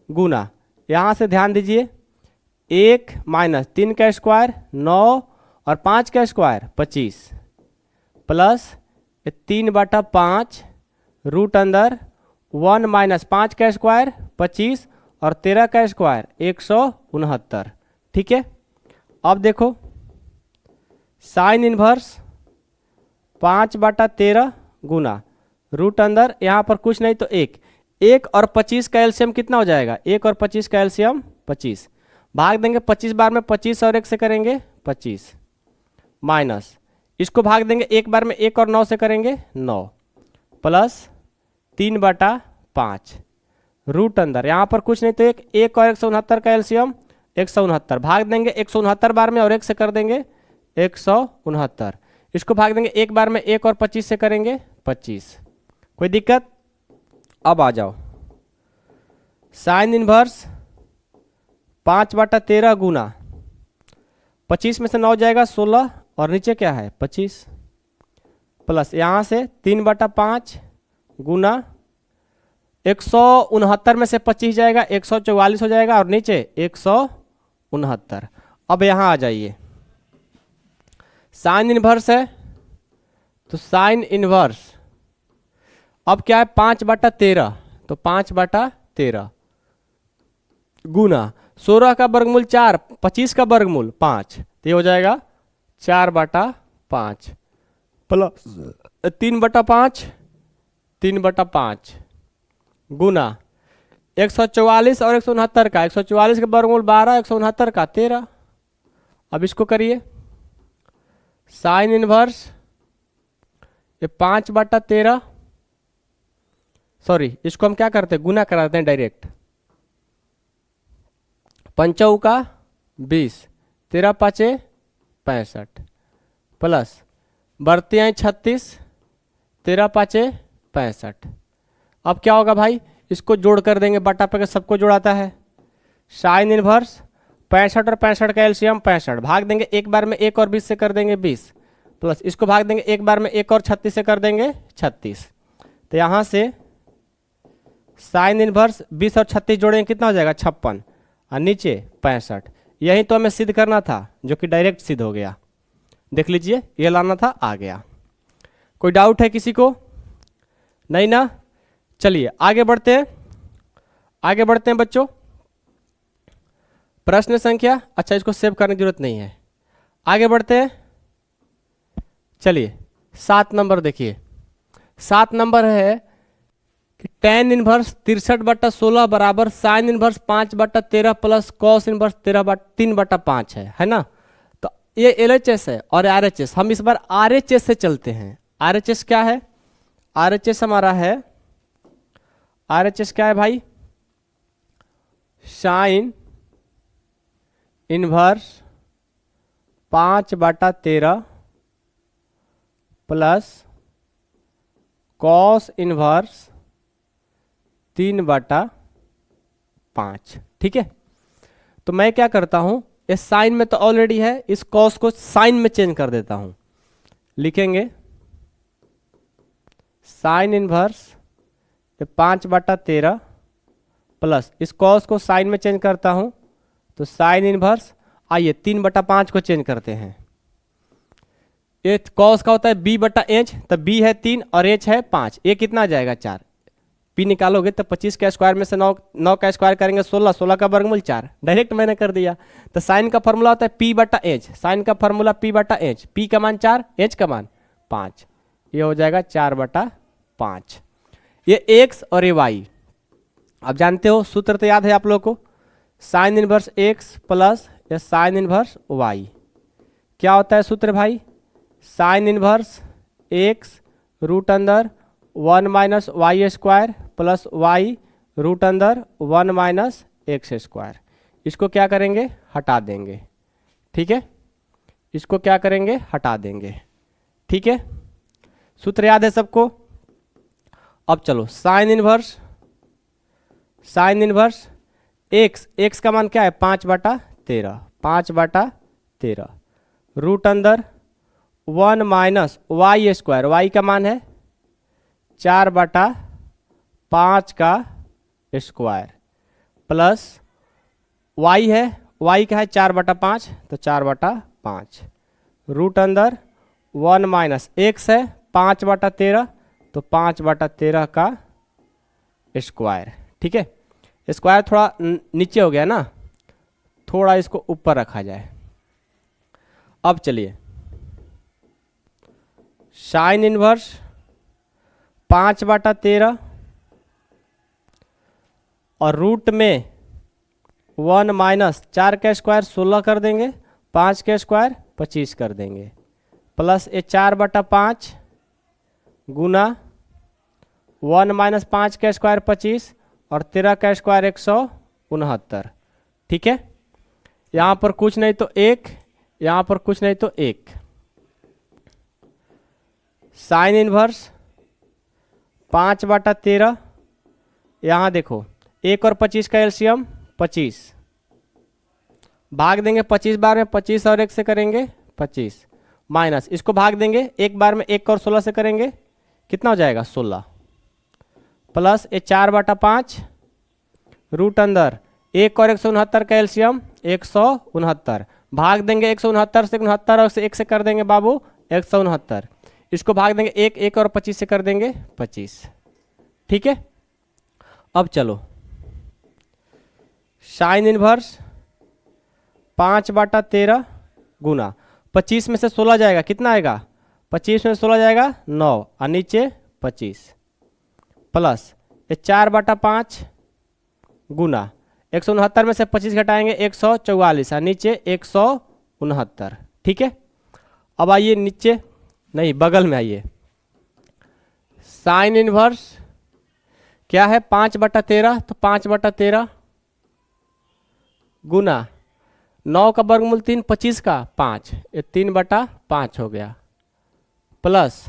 गुना, यहाँ से ध्यान दीजिए 1 माइनस 3 का स्क्वायर 9 और 5 का स्क्वायर 25 प्लस 3/5 रूट अंदर 1 माइनस 5 का स्क्वायर 25 और 13 का स्क्वायर 169, ठीक है। अब देखो साइन इनवर्स 5/13 गुना रूट अंदर, यहाँ पर कुछ नहीं तो 1 और 25 का एलसीएम कितना हो जाएगा, 1 और 25 का एलसीएम 25, भाग देंगे 25 बार में 25 और 1 से करेंगे 25, माइनस इसको भाग देंगे 1 बार में 1 और 9 से करेंगे 9 प्लस 3/5 रूट अंदर, यहाँ पर कुछ नहीं तो 1 और 169 का एलसीएम 169, भाग देंगे 169 बार में और 1 से कर देंगे 169, इसको भाग देंगे 1 बार में 1 और 25 से करेंगे 25, कोई दिक्कत। अब आ जाओ, साइन इनवर्स 5/13 गुना 25 में से 9 जाएगा 16 और नीचे क्या है 25 प्लस यहाँ से 3/5 गुना 169 में से 25 जाएगा 144 हो जाएगा और नीचे 169। अब यहाँ आ जाइए, साइन इनवर्स है तो साइन इनवर्स अब क्या है 5/13, तो 5/13 गुना 16 का वर्गमूल 4, 25 का वर्गमूल 5, तो ये हो जाएगा 4/5 प्लस 3/5 गुना 144 और 169 का, 144 का वर्गमूल 12, 169 का 13। अब इसको करिए, साइन इनवर्स ये 5/13, सॉरी इसको हम क्या करते हैं गुना कराते हैं डायरेक्ट, 5 का 20, 13 5 65 प्लस बढ़ते हैं 36, 13 पाँचे 65। अब क्या होगा भाई, इसको जोड़ कर देंगे, बटा पे सबको जोड़ाता है। साइन इनवर्स 65 और 65 का एलसीएम 65, भाग देंगे एक बार में 1 और 20 से कर देंगे 20, प्लस इसको भाग देंगे एक बार में 1 और 36 से कर देंगे 36। तो यहाँ से साइन इनवर्स 20 और 36 जोड़ेंगे कितना हो जाएगा 56 और नीचे 65। यही तो हमें सिद्ध करना था, जो कि डायरेक्ट सिद्ध हो गया। देख लीजिए, ये लाना था, आ गया। कोई डाउट है किसी को? नहीं ना? चलिए आगे बढ़ते हैं, आगे बढ़ते हैं बच्चों। प्रश्न संख्या, अच्छा इसको सेव करने की जरूरत नहीं है, आगे बढ़ते हैं। चलिए 7 नंबर देखिए, 7 नंबर है कि tan इनवर्स 63/16 बराबर sine inverse 5/13 plus cos inverse 3/5 है ना। तो ये LHS है और RHS, हम इस बार RHS से चलते हैं। RHS क्या है? RHS हमारा है, RHS क्या है भाई? Sine inverse 5/13 plus cos inverse 3/5। ठीक है, तो मैं क्या करता हूं, इस साइन में तो ऑलरेडी है, इस कॉस को साइन में चेंज कर देता हूं। लिखेंगे साइन इनवर्स 5/13 प्लस इस कॉस को साइन में चेंज करता हूं, तो साइन इनवर्स, आइए 3/5 को चेंज करते हैं। ये कॉस का होता है b/h, तो b है 3 और h है 5, ये कितना आ जाएगा 4। p निकालोगे तो 25 का स्क्वायर में से 9 का स्क्वायर करेंगे 16, 16 का वर्गमूल 4, डायरेक्ट मैंने कर दिया। तो साइन का फॉर्मूला होता है p/h, साइन का फॉर्मूला p/h, p का मान 4, h का मान 5, ये हो जाएगा 4/5। ये x और ये y, आप जानते हो सूत्र तो याद है आप लोग को, साइन इनवर्स x प्लस या साइन इनवर्स y। क्या होता है सूत्र भाई? साइन इनवर्स x रूट अंदर 1 minus y square plus y root अंदर 1 माइनस एक्स स्क्वायर। इसको क्या करेंगे? हटा देंगे। ठीक है, इसको क्या करेंगे? हटा देंगे। ठीक है, सूत्र याद है सबको? अब चलो साइन इनवर्स x का मान क्या है? 5/13, 5/13 रूट अंदर 1 माइनस वाई स्क्वायर, y का मान है 4/5 का स्क्वायर प्लस y है, y का है 4/5, तो 4/5 रूट अंदर 1 माइनस x है 5/13, तो 5/13 का स्क्वायर। ठीक है, स्क्वायर थोड़ा नीचे हो गया ना, थोड़ा इसको ऊपर रखा जाए। अब चलिए साइन इनवर्स 5/13 और रूट में 1 माइनस 4 का स्क्वायर 16 कर देंगे, 5 का स्क्वायर 25 कर देंगे, प्लस ये 4/5 गुना 1 माइनस 5 का स्क्वायर 25 और 13 का स्क्वायर 169। ठीक है, यहाँ पर कुछ नहीं तो 1, यहाँ पर कुछ नहीं तो 1। साइन इनवर्स 5/13, यहाँ देखो 1 और 25 का एलसीएम 25, भाग देंगे 25 बार में, 25 और 1 से करेंगे 25, माइनस इसको भाग देंगे एक बार में 1 और 16 से करेंगे, कितना हो जाएगा 16, प्लस ये 4/5 रूट अंदर 1 और 169 का एलसीएम 169, भाग देंगे 169 से 69 और 1 से कर देंगे बाबू 169, इसको भाग देंगे 1 और 25 से कर देंगे 25। ठीक है, अब चलो साइन इनवर्स 5/13 गुना 25 में से 16 जाएगा, कितना आएगा? 25 में 16 जाएगा 9 और नीचे 25, प्लस ये 4/5 गुना 169 में से 25 घटाएंगे 144 और नीचे 169। ठीक है, अब आइए नीचे, नहीं बगल में आइए। साइन इनवर्स क्या है? 5/13, तो 5/13 गुना 9 का वर्गमूल 3, 25 का 5, ये 3/5 हो गया, प्लस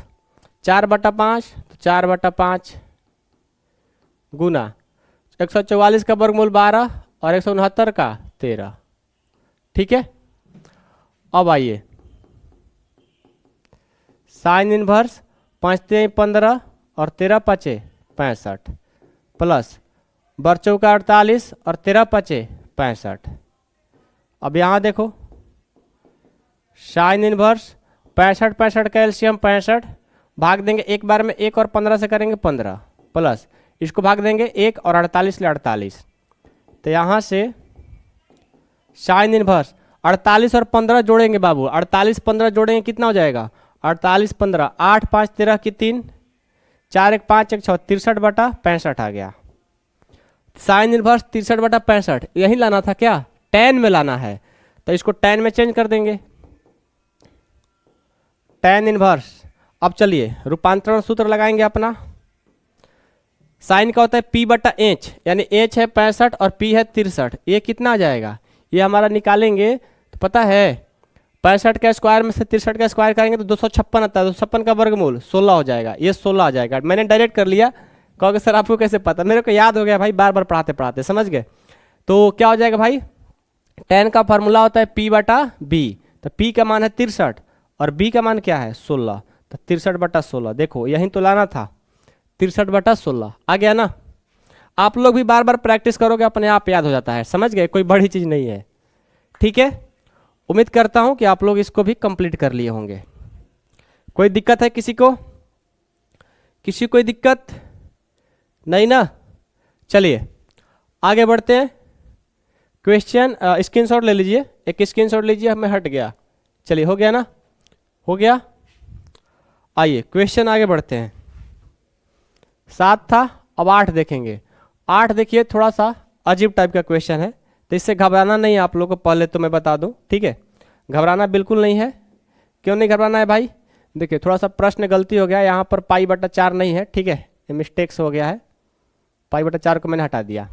4/5 तो 4/5 गुना 144 का वर्गमूल 12 और 169 का 13। ठीक है, अब आइए साइन इनवर्स 5 3 15 और 13 5 65 प्लस बर्चों का 48 और 13 5 65। अब यहाँ देखो साइन इनवर्स 65 65 का एलसीएम 65, भाग देंगे एक बार में 1 और 15 से करेंगे 15, प्लस इसको भाग देंगे 1 और 48 ले 48, तो यहाँ से साइन इनवर्स 48 और 15 जोड़ेंगे बाबू, 48 15 जोड़ेंगे कितना हो जाएगा, 48 15 8 5 13 की 3, 4 1 5 1 6 63/65 आ गया। साइन इनवर्स 63/65 यही लाना था क्या, tan में लाना है, तो इसको tan में चेंज कर देंगे, tan इनवर्स। अब चलिए रूपांतरण सूत्र लगाएंगे अपना। साइन का होता है P/H, यानी H है 65 और P है 63, ये कितना आ जाएगा, ये हमारा निकालेंगे तो पता है 65 का स्क्वायर में से 63 का स्क्वायर करेंगे तो 256 आता है, 256 का वर्गमूल 16 हो जाएगा, ये 16 आ जाएगा। मैंने डायरेक्ट कर लिया, कहोगे सर आपको कैसे पता, मेरे को याद हो गया भाई, बार बार पढ़ाते पढ़ाते समझ गए। तो क्या हो जाएगा भाई, tan का फार्मूला होता है P/B, तो P का मान है 63 और B का मान क्या है 16, तो 63/16। देखो यहीं तो लाना था 63/16 आ गया ना। आप लोग भी बार बार प्रैक्टिस करोगे अपने आप याद हो जाता है, समझ गए, कोई बड़ी चीज नहीं है। ठीक है, उम्मीद करता हूं कि आप लोग इसको भी कंप्लीट कर लिए होंगे। कोई दिक्कत है किसी को, किसी कोई दिक्कत नहीं ना। चलिए आगे बढ़ते हैं। क्वेश्चन स्क्रीनशॉट ले लीजिए, एक स्क्रीनशॉट लीजिए, हमें हट गया। चलिए हो गया ना, हो गया। आइए क्वेश्चन आगे बढ़ते हैं। 7 था, अब 8 देखेंगे। 8 देखिए थोड़ा सा अजीब टाइप का क्वेश्चन है, तो इससे घबराना नहीं है आप लोगों को, पहले तो मैं बता दूं, ठीक है, घबराना बिल्कुल नहीं है। क्यों नहीं घबराना है भाई, देखिए थोड़ा सा प्रश्न गलती हो गया, यहाँ पर π/4 नहीं है, ठीक है, ये मिस्टेक्स हो गया है, π/4 को मैंने हटा दिया।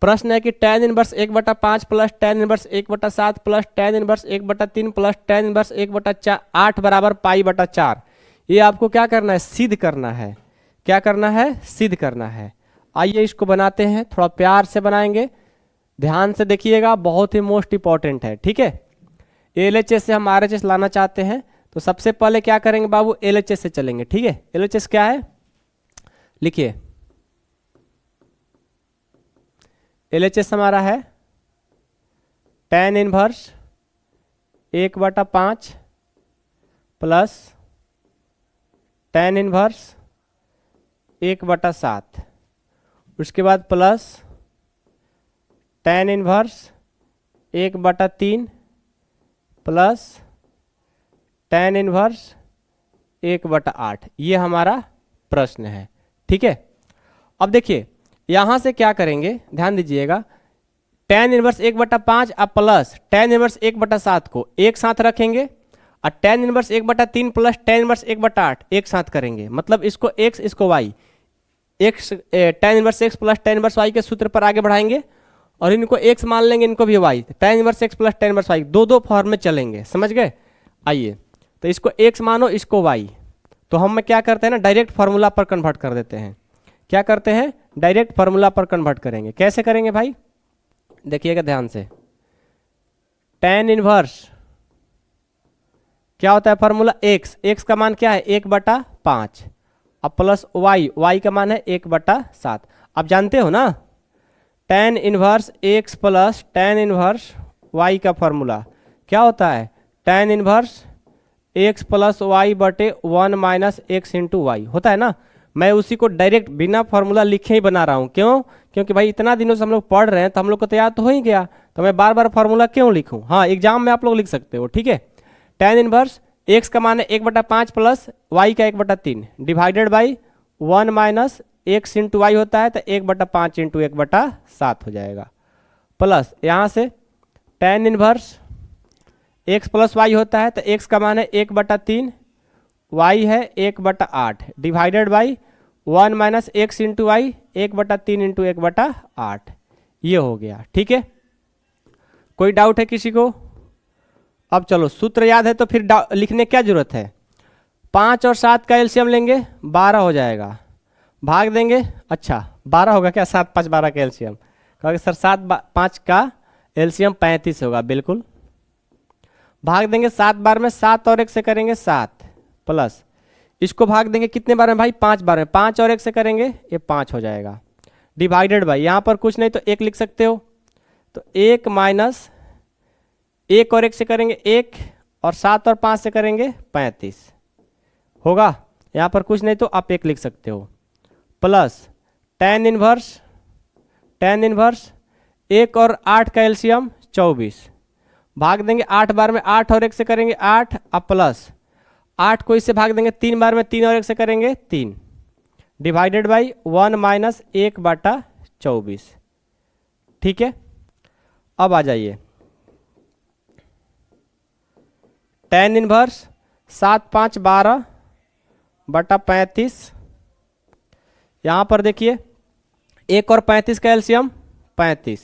प्रश्न है कि tan inverse 1/5 plus tan inverse 1/7 plus tan inverse 1/3 plus tan inverse 1/8 बराबर π/4। ये आपको क्या करना है, सिद्ध करना है। क्या करना है, सिद्ध करना है। आइए इसको बनाते हैं, थोड़ा प्यार से बनाएंगे, ध्यान से देखिएगा, बहुत ही मोस्ट इंपॉर्टेंट है। ठीक है, LHS से हम RHS लाना चाहते हैं, तो सबसे पहले क्या करेंगे बाबू, LHS से चलेंगे। ठीक है, LHS क्या है लिखिए, LHS हमारा है tan inverse 1/5 plus tan inverse 1/7, उसके बाद plus tan inverse 1/3 plus tan inverse 1/8। ये हमारा प्रश्न है। ठीक है, अब देखिए यहां से क्या करेंगे, ध्यान दीजिएगा, tan इनवर्स 1/5 अब प्लस tan इनवर्स 1/7 को एक साथ रखेंगे और tan inverse 1/3 plus tan inverse 1/8 एक साथ करेंगे, मतलब इसको x इसको y, x tan inverse x plus tan inverse y के सूत्र पर आगे बढ़ाएंगे और इनको x मान लेंगे, इनको भी y, tan inverse x plus tan inverse y, दो फॉर्म में चलेंगे, समझ गए। आइए तो इसको x मानो, इसको y, तो हम क्या करते हैं ना, डायरेक्ट फार्मूला पर कन्वर्ट कर देते हैं। क्या करते हैं, डायरेक्ट फार्मूला पर कन्वर्ट करेंगे। कैसे करेंगे भाई, देखिएगा ध्यान से, tan इनवर्स क्या होता है फार्मूला, x का मान क्या है 1/5 अब प्लस y का मान है 1/7। आप जानते हो ना tan inverse x plus tan inverse y का फार्मूला क्या होता है, tan inverse x plus y/1 minus x into y होता है ना। मैं उसी को डायरेक्ट बिना फार्मूला लिखे ही बना रहा हूँ, क्यों, क्योंकि भाई इतना दिनों से हम लोग पढ़ रहे हैं तो हम लोग को तो याद तो हो ही गया, तो मैं बार बार फार्मूला क्यों लिखूं। हाँ एग्जाम में आप लोग लिख सकते हो। ठीक है, tan इनवर्स x का मान है 1/5 प्लस y का 1/3 divided by 1 minus x into y होता है, तो 1/5 इंटू 1/7 हो जाएगा, प्लस यहाँ से tan inverse x plus y होता है, तो x का मान है 1/3, y है 1/8 divided by 1 minus x into y 1/3 into 1/8, ये हो गया। ठीक है, कोई डाउट है किसी को? अब चलो सूत्र याद है तो फिर लिखने क्या जरूरत है। 5 और 7 का एलसीएम लेंगे 12 हो जाएगा, भाग देंगे। अच्छा 12 होगा क्या? 7 5 12 का एलसीएम कहोगे सर 7 5 का एलसीएम 35 होगा, बिल्कुल। भाग देंगे 7 बार में, 7 और 1 से करेंगे 7 प्लस इसको भाग देंगे कितने बार में भाई? 5 बार में, 5 और 1 से करेंगे ये 5 हो जाएगा। डिवाइडेड बाई यहाँ पर कुछ नहीं तो 1 लिख सकते हो, तो 1 माइनस 1 और 1 से करेंगे 1 और 7 और 5 से करेंगे 35 होगा। यहाँ पर कुछ नहीं तो आप 1 लिख सकते हो प्लस tan इनवर्स 1 और 8 का एलसीएम 24, भाग देंगे 8 बार में, 8 और 1 से करेंगे 8 अब प्लस 8 को इससे भाग देंगे 3 बार में, 3 और 1 से करेंगे 3 डिवाइडेड बाई 1 माइनस 1/24। ठीक है, अब आ जाइए tan इनवर्स 7 5 12/35। यहाँ पर देखिए 1 और 35 का एलसीएम 35,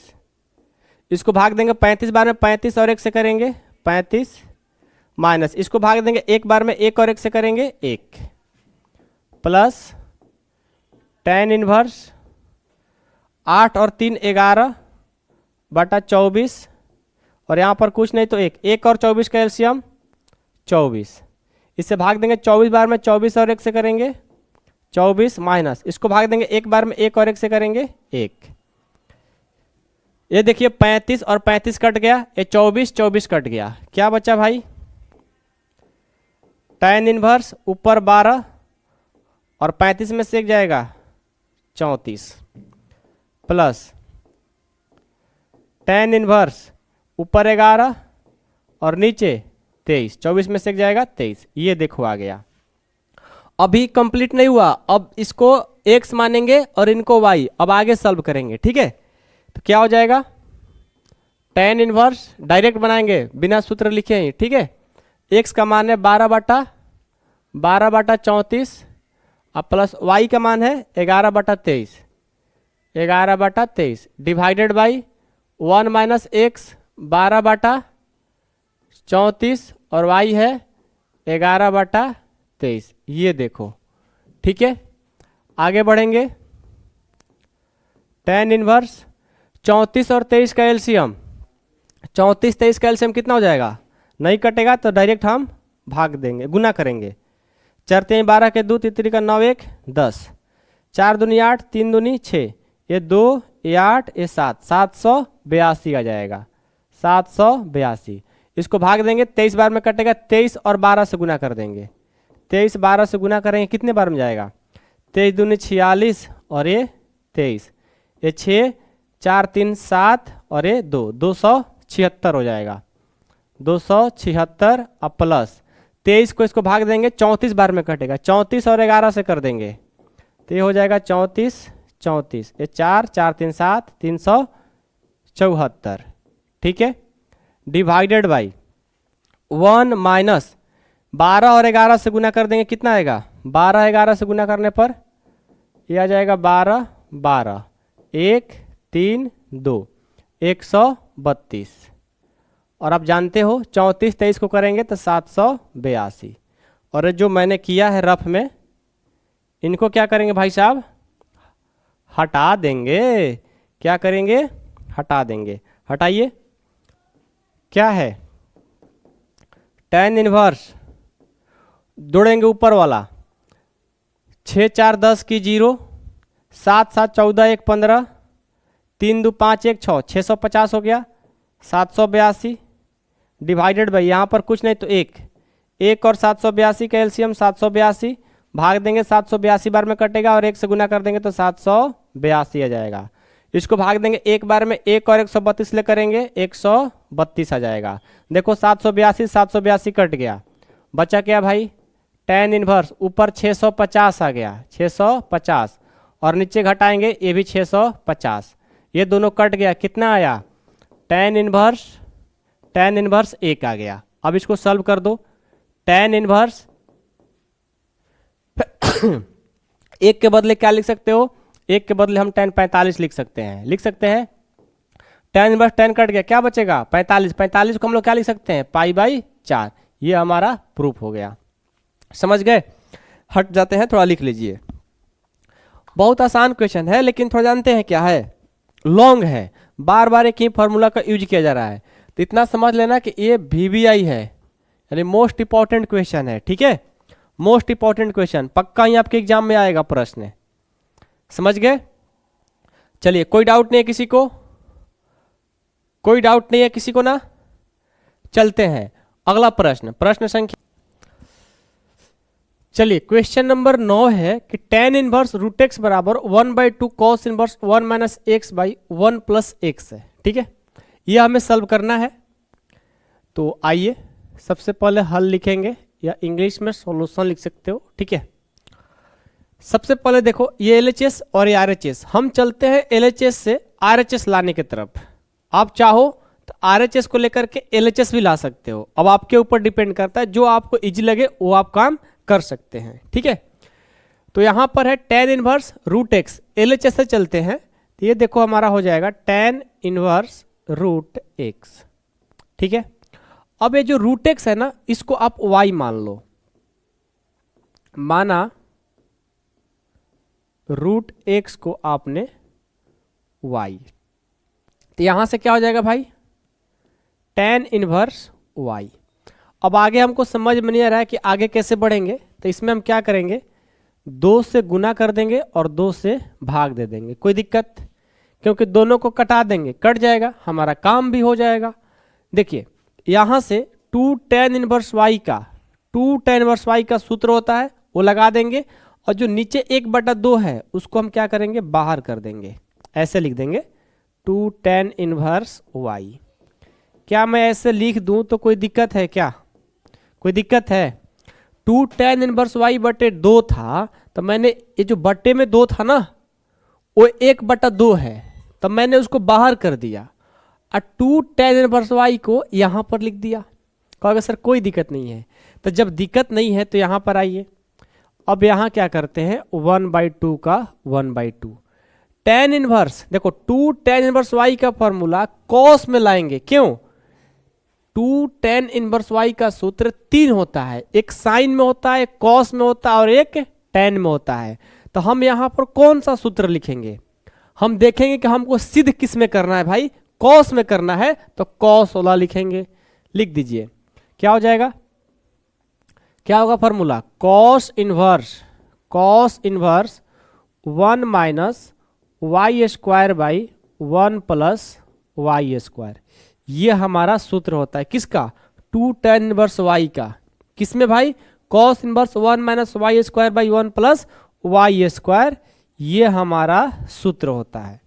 इसको भाग देंगे 35 बार में, 35 और 1 से करेंगे 35 माइनस इसको भाग देंगे 1 बार में, 1 और 1 से करेंगे 1 प्लस tan इनवर्स 8 और 3 11/24 और यहाँ पर कुछ नहीं तो 1 और 24 का एलसीएम 24, इससे भाग देंगे 24 बार में, 24 और 1 से करेंगे 24 माइनस इसको भाग देंगे 1 बार में, 1 और 1 से करेंगे 1। ये देखिए 35 और 35 कट गया, ये 24 कट गया, क्या बचा भाई? tan इनवर्स ऊपर 12 और 35 में से एक जाएगा 34 प्लस tan इनवर्स ऊपर 11 और नीचे 23, 24 में से एक जाएगा 23। ये देखो आ गया। अभी कंप्लीट नहीं हुआ, अब इसको x मानेंगे और इनको y, अब आगे सॉल्व करेंगे। ठीक है, तो क्या हो जाएगा? tan इनवर्स डायरेक्ट बनाएंगे बिना सूत्र लिखे ही। ठीक है, x का मान है 12/34 अब प्लस y का मान है 11/23 डिवाइडेड बाई 1 माइनस x 12/34 और y है 11/23। ये देखो, ठीक है, आगे बढ़ेंगे। tan इनवर्स 34 और 23 का एलसीएम, 34 23 का एलसीएम कितना हो जाएगा? नहीं कटेगा तो डायरेक्ट हम भाग देंगे, गुना करेंगे। 4 3 12 के 2 3 का 9 1 10, 4 दूनी 8 3 दूनी 6, ये 2 ये 8 ये 7, 782 आ जाएगा, 782। इसको भाग देंगे 23 बार में कटेगा, 23 और 12 से गुना कर देंगे, 23 12 से गुना करेंगे कितने बार में जाएगा? 23 दूनी 46 और ये 23, ये 6 4 3 7 और ये 2 276 हो जाएगा, 276 अब प्लस 23 को इसको भाग देंगे 34 बार में कटेगा, 34 और 11 से कर देंगे तो ये हो जाएगा 34 34, ये 4 4 3 7 374। ठीक है, डिवाइडेड बाई 1 माइनस 12 और 11 से गुना कर देंगे कितना आएगा? 12 11 से गुना करने पर ये आ जाएगा 12 12 1 3 2 132। और आप जानते हो 34 23 को करेंगे तो 782। और जो मैंने किया है रफ में, इनको क्या करेंगे भाई साहब? हटा देंगे। क्या करेंगे? हटा देंगे। हटाइए, क्या है? tan इनवर्स जोड़ेंगे ऊपर वाला, 6 4 10 की 0, 7 7 14 1 15, 3 2 5 1 6, 650 हो गया, 782 डिवाइडेड बाई यहाँ पर कुछ नहीं तो 1 और 782 का एलसीएम 782, भाग देंगे 782 बार में कटेगा और 1 से गुना कर देंगे तो 782 आ जाएगा। इसको भाग देंगे 1 बार में, 1 और 132 ले करेंगे 132 आ जाएगा। देखो 782 कट गया, बचा क्या भाई? tan इनवर्स ऊपर 650 आ गया, 650 और नीचे घटाएंगे ये भी 650, ये दोनों कट गया, कितना आया? tan इनवर्स 1 आ गया। अब इसको सॉल्व कर दो। tan इनवर्स 1 के बदले क्या लिख सकते हो? 1 के बदले हम tan 45 लिख सकते हैं। tan इनवर्स tan कट गया, क्या बचेगा 45। 45 को हम लोग क्या लिख सकते हैं, π/4। ये हमारा प्रूफ हो गया। समझ गए? हट जाते हैं, थोड़ा लिख लीजिए। बहुत आसान क्वेश्चन है, लेकिन थोड़ा जानते हैं क्या है, लॉन्ग है, बार बार एक ही फॉर्मूला का यूज किया जा रहा है। तो इतना समझ लेना कि ये VBI है, यानी मोस्ट इंपॉर्टेंट क्वेश्चन है। ठीक है, मोस्ट इंपॉर्टेंट क्वेश्चन, पक्का ही आपके एग्जाम में आएगा प्रश्न। समझ गए? चलिए, कोई डाउट नहीं है किसी को? कोई डाउट नहीं है किसी को ना? चलते हैं अगला प्रश्न, प्रश्न संख्या, चलिए क्वेश्चन नंबर 9 है कि tan इनवर्स रूट एक्स बराबर 1/2 cos इनवर्स 1 - x/1 + x है। ठीक है, ये हमें सॉल्व करना है। तो आइए सबसे पहले हल लिखेंगे, या इंग्लिश में सॉल्यूशन लिख सकते हो। ठीक है, सबसे पहले देखो ये LHS और ये RHS, हम चलते हैं LHS से RHS लाने की तरफ। आप चाहो तो RHS को लेकर के LHS भी ला सकते हो, अब आपके ऊपर डिपेंड करता है, जो आपको इजी लगे वो आप काम कर सकते हैं। ठीक है, तो यहां पर है tan inverse root x, LHS से चलते हैं, तो ये देखो हमारा हो जाएगा tan इनवर्स रूट एक्स। ठीक है, अब ये जो रूट एक्स है ना, इसको आप y मान लो, माना रूट एक्स को आपने y, तो यहां से क्या हो जाएगा भाई, tan इनवर्स y। अब आगे हमको समझ में नहीं आ रहा है कि आगे कैसे बढ़ेंगे, तो इसमें हम क्या करेंगे, 2 से गुना कर देंगे और 2 से भाग दे देंगे। कोई दिक्कत, क्योंकि दोनों को कटा देंगे, कट जाएगा, हमारा काम भी हो जाएगा। देखिए यहाँ से 2 tan इनवर्स y का सूत्र होता है, वो लगा देंगे, और जो नीचे 1/2 है उसको हम क्या करेंगे, बाहर कर देंगे, ऐसे लिख देंगे 2 tan इनवर्स y। क्या मैं ऐसे लिख दूं तो कोई दिक्कत है क्या? कोई दिक्कत है? 2 tan इनवर्स y/2 था, तो मैंने ये जो बट्टे में 2 था ना, वो 1/2 है, तो मैंने उसको बाहर कर दिया, और 2 tan इनवर्स y को यहाँ पर लिख दिया। कहोगे सर कोई दिक्कत नहीं है, तो जब दिक्कत नहीं है तो यहाँ पर आइए, अब यहाँ क्या करते हैं, 1/2 का 1/2 tan इनवर्स, देखो 2 tan इनवर्स y का फॉर्मूला cos में लाएंगे, क्यों? 2 tan इनवर्स y का सूत्र 3 होता है, एक साइन में होता है, cos में होता है, और एक tan में होता है। तो हम यहाँ पर कौन सा सूत्र लिखेंगे, हम देखेंगे कि हमको सिद्ध किस में करना है भाई, cos में करना है, तो cos वाला लिखेंगे। लिख दीजिए, क्या हो जाएगा, क्या होगा formula, cos inverse 1 - y² + 1 + y², ये हमारा सूत्र होता है किसका, 2 tan इनवर्स y का। किसमें भाई, cos इनवर्स 1 - y² 1 + y², ये हमारा सूत्र होता है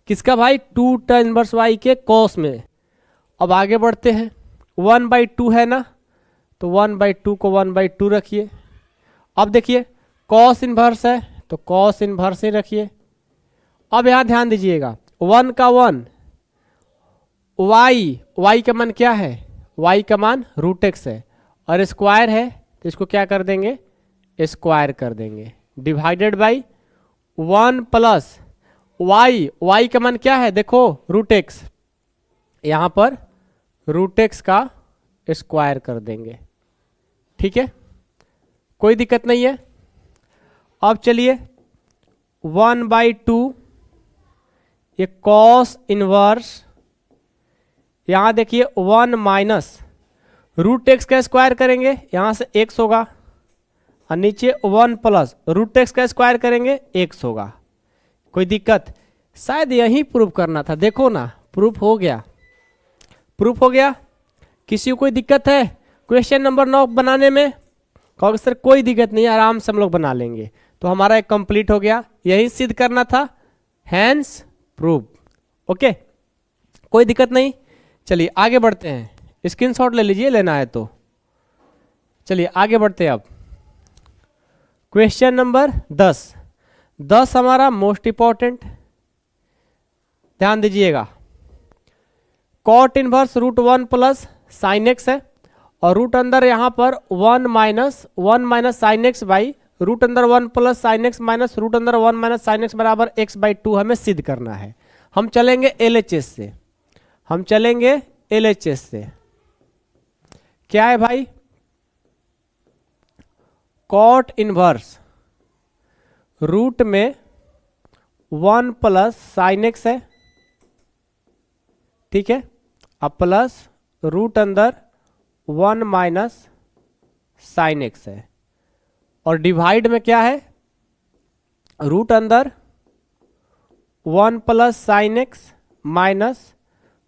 किसका भाई, 2 tan इनवर्स y के cos में। अब आगे बढ़ते हैं, 1/2 है ना, तो 1/2 को 1/2 रखिए। अब देखिए cos इनवर्स है, तो cos इनवर्स ही रखिए। अब यहाँ ध्यान दीजिएगा, 1 का 1, y का मान क्या है, y का मान रूट एक्स है, और स्क्वायर है, तो इसको क्या कर देंगे, स्क्वायर कर देंगे, डिवाइडेड बाई 1 + y का मान क्या है, देखो रूट एक्स, यहाँ पर रूट एक्स का स्क्वायर कर देंगे। ठीक है, कोई दिक्कत नहीं है। अब चलिए 1/2 ये cos इनवर्स, यहाँ देखिए 1 - रूट एक्स का स्क्वायर करेंगे, यहाँ से x होगा, और नीचे 1 + रूट एक्स का स्क्वायर करेंगे, x होगा। कोई दिक्कत, शायद यही प्रूफ करना था, देखो ना प्रूफ हो गया, प्रूफ हो गया। किसी को कोई दिक्कत है क्वेश्चन नंबर 9 बनाने में? कहोगे सर कोई दिक्कत नहीं, आराम से हम लोग बना लेंगे। तो हमारा एक कंप्लीट हो गया, यही सिद्ध करना था, हैंस प्रूफ। ओके, कोई दिक्कत नहीं। चलिए आगे बढ़ते हैं, स्क्रीनशॉट ले लीजिए, लेना है तो। चलिए आगे बढ़ते हैं। अब क्वेश्चन नंबर 10 हमारा मोस्ट इंपॉर्टेंट, ध्यान दीजिएगा। कॉट इनवर्स √1 + sin x है, और रूट अंदर यहाँ पर 1 - sin x by √1 + sin x - √1 - sin x बराबर x/2 हमें सिद्ध करना है। हम चलेंगे LHS से, हम चलेंगे LHS से। क्या है भाई? कॉट इनवर्स रूट में 1 प्लस साइन एक्स है, ठीक है, अब प्लस रूट अंदर 1 माइनस साइन एक्स है, और डिवाइड में क्या है? रूट अंदर 1 plus sine x minus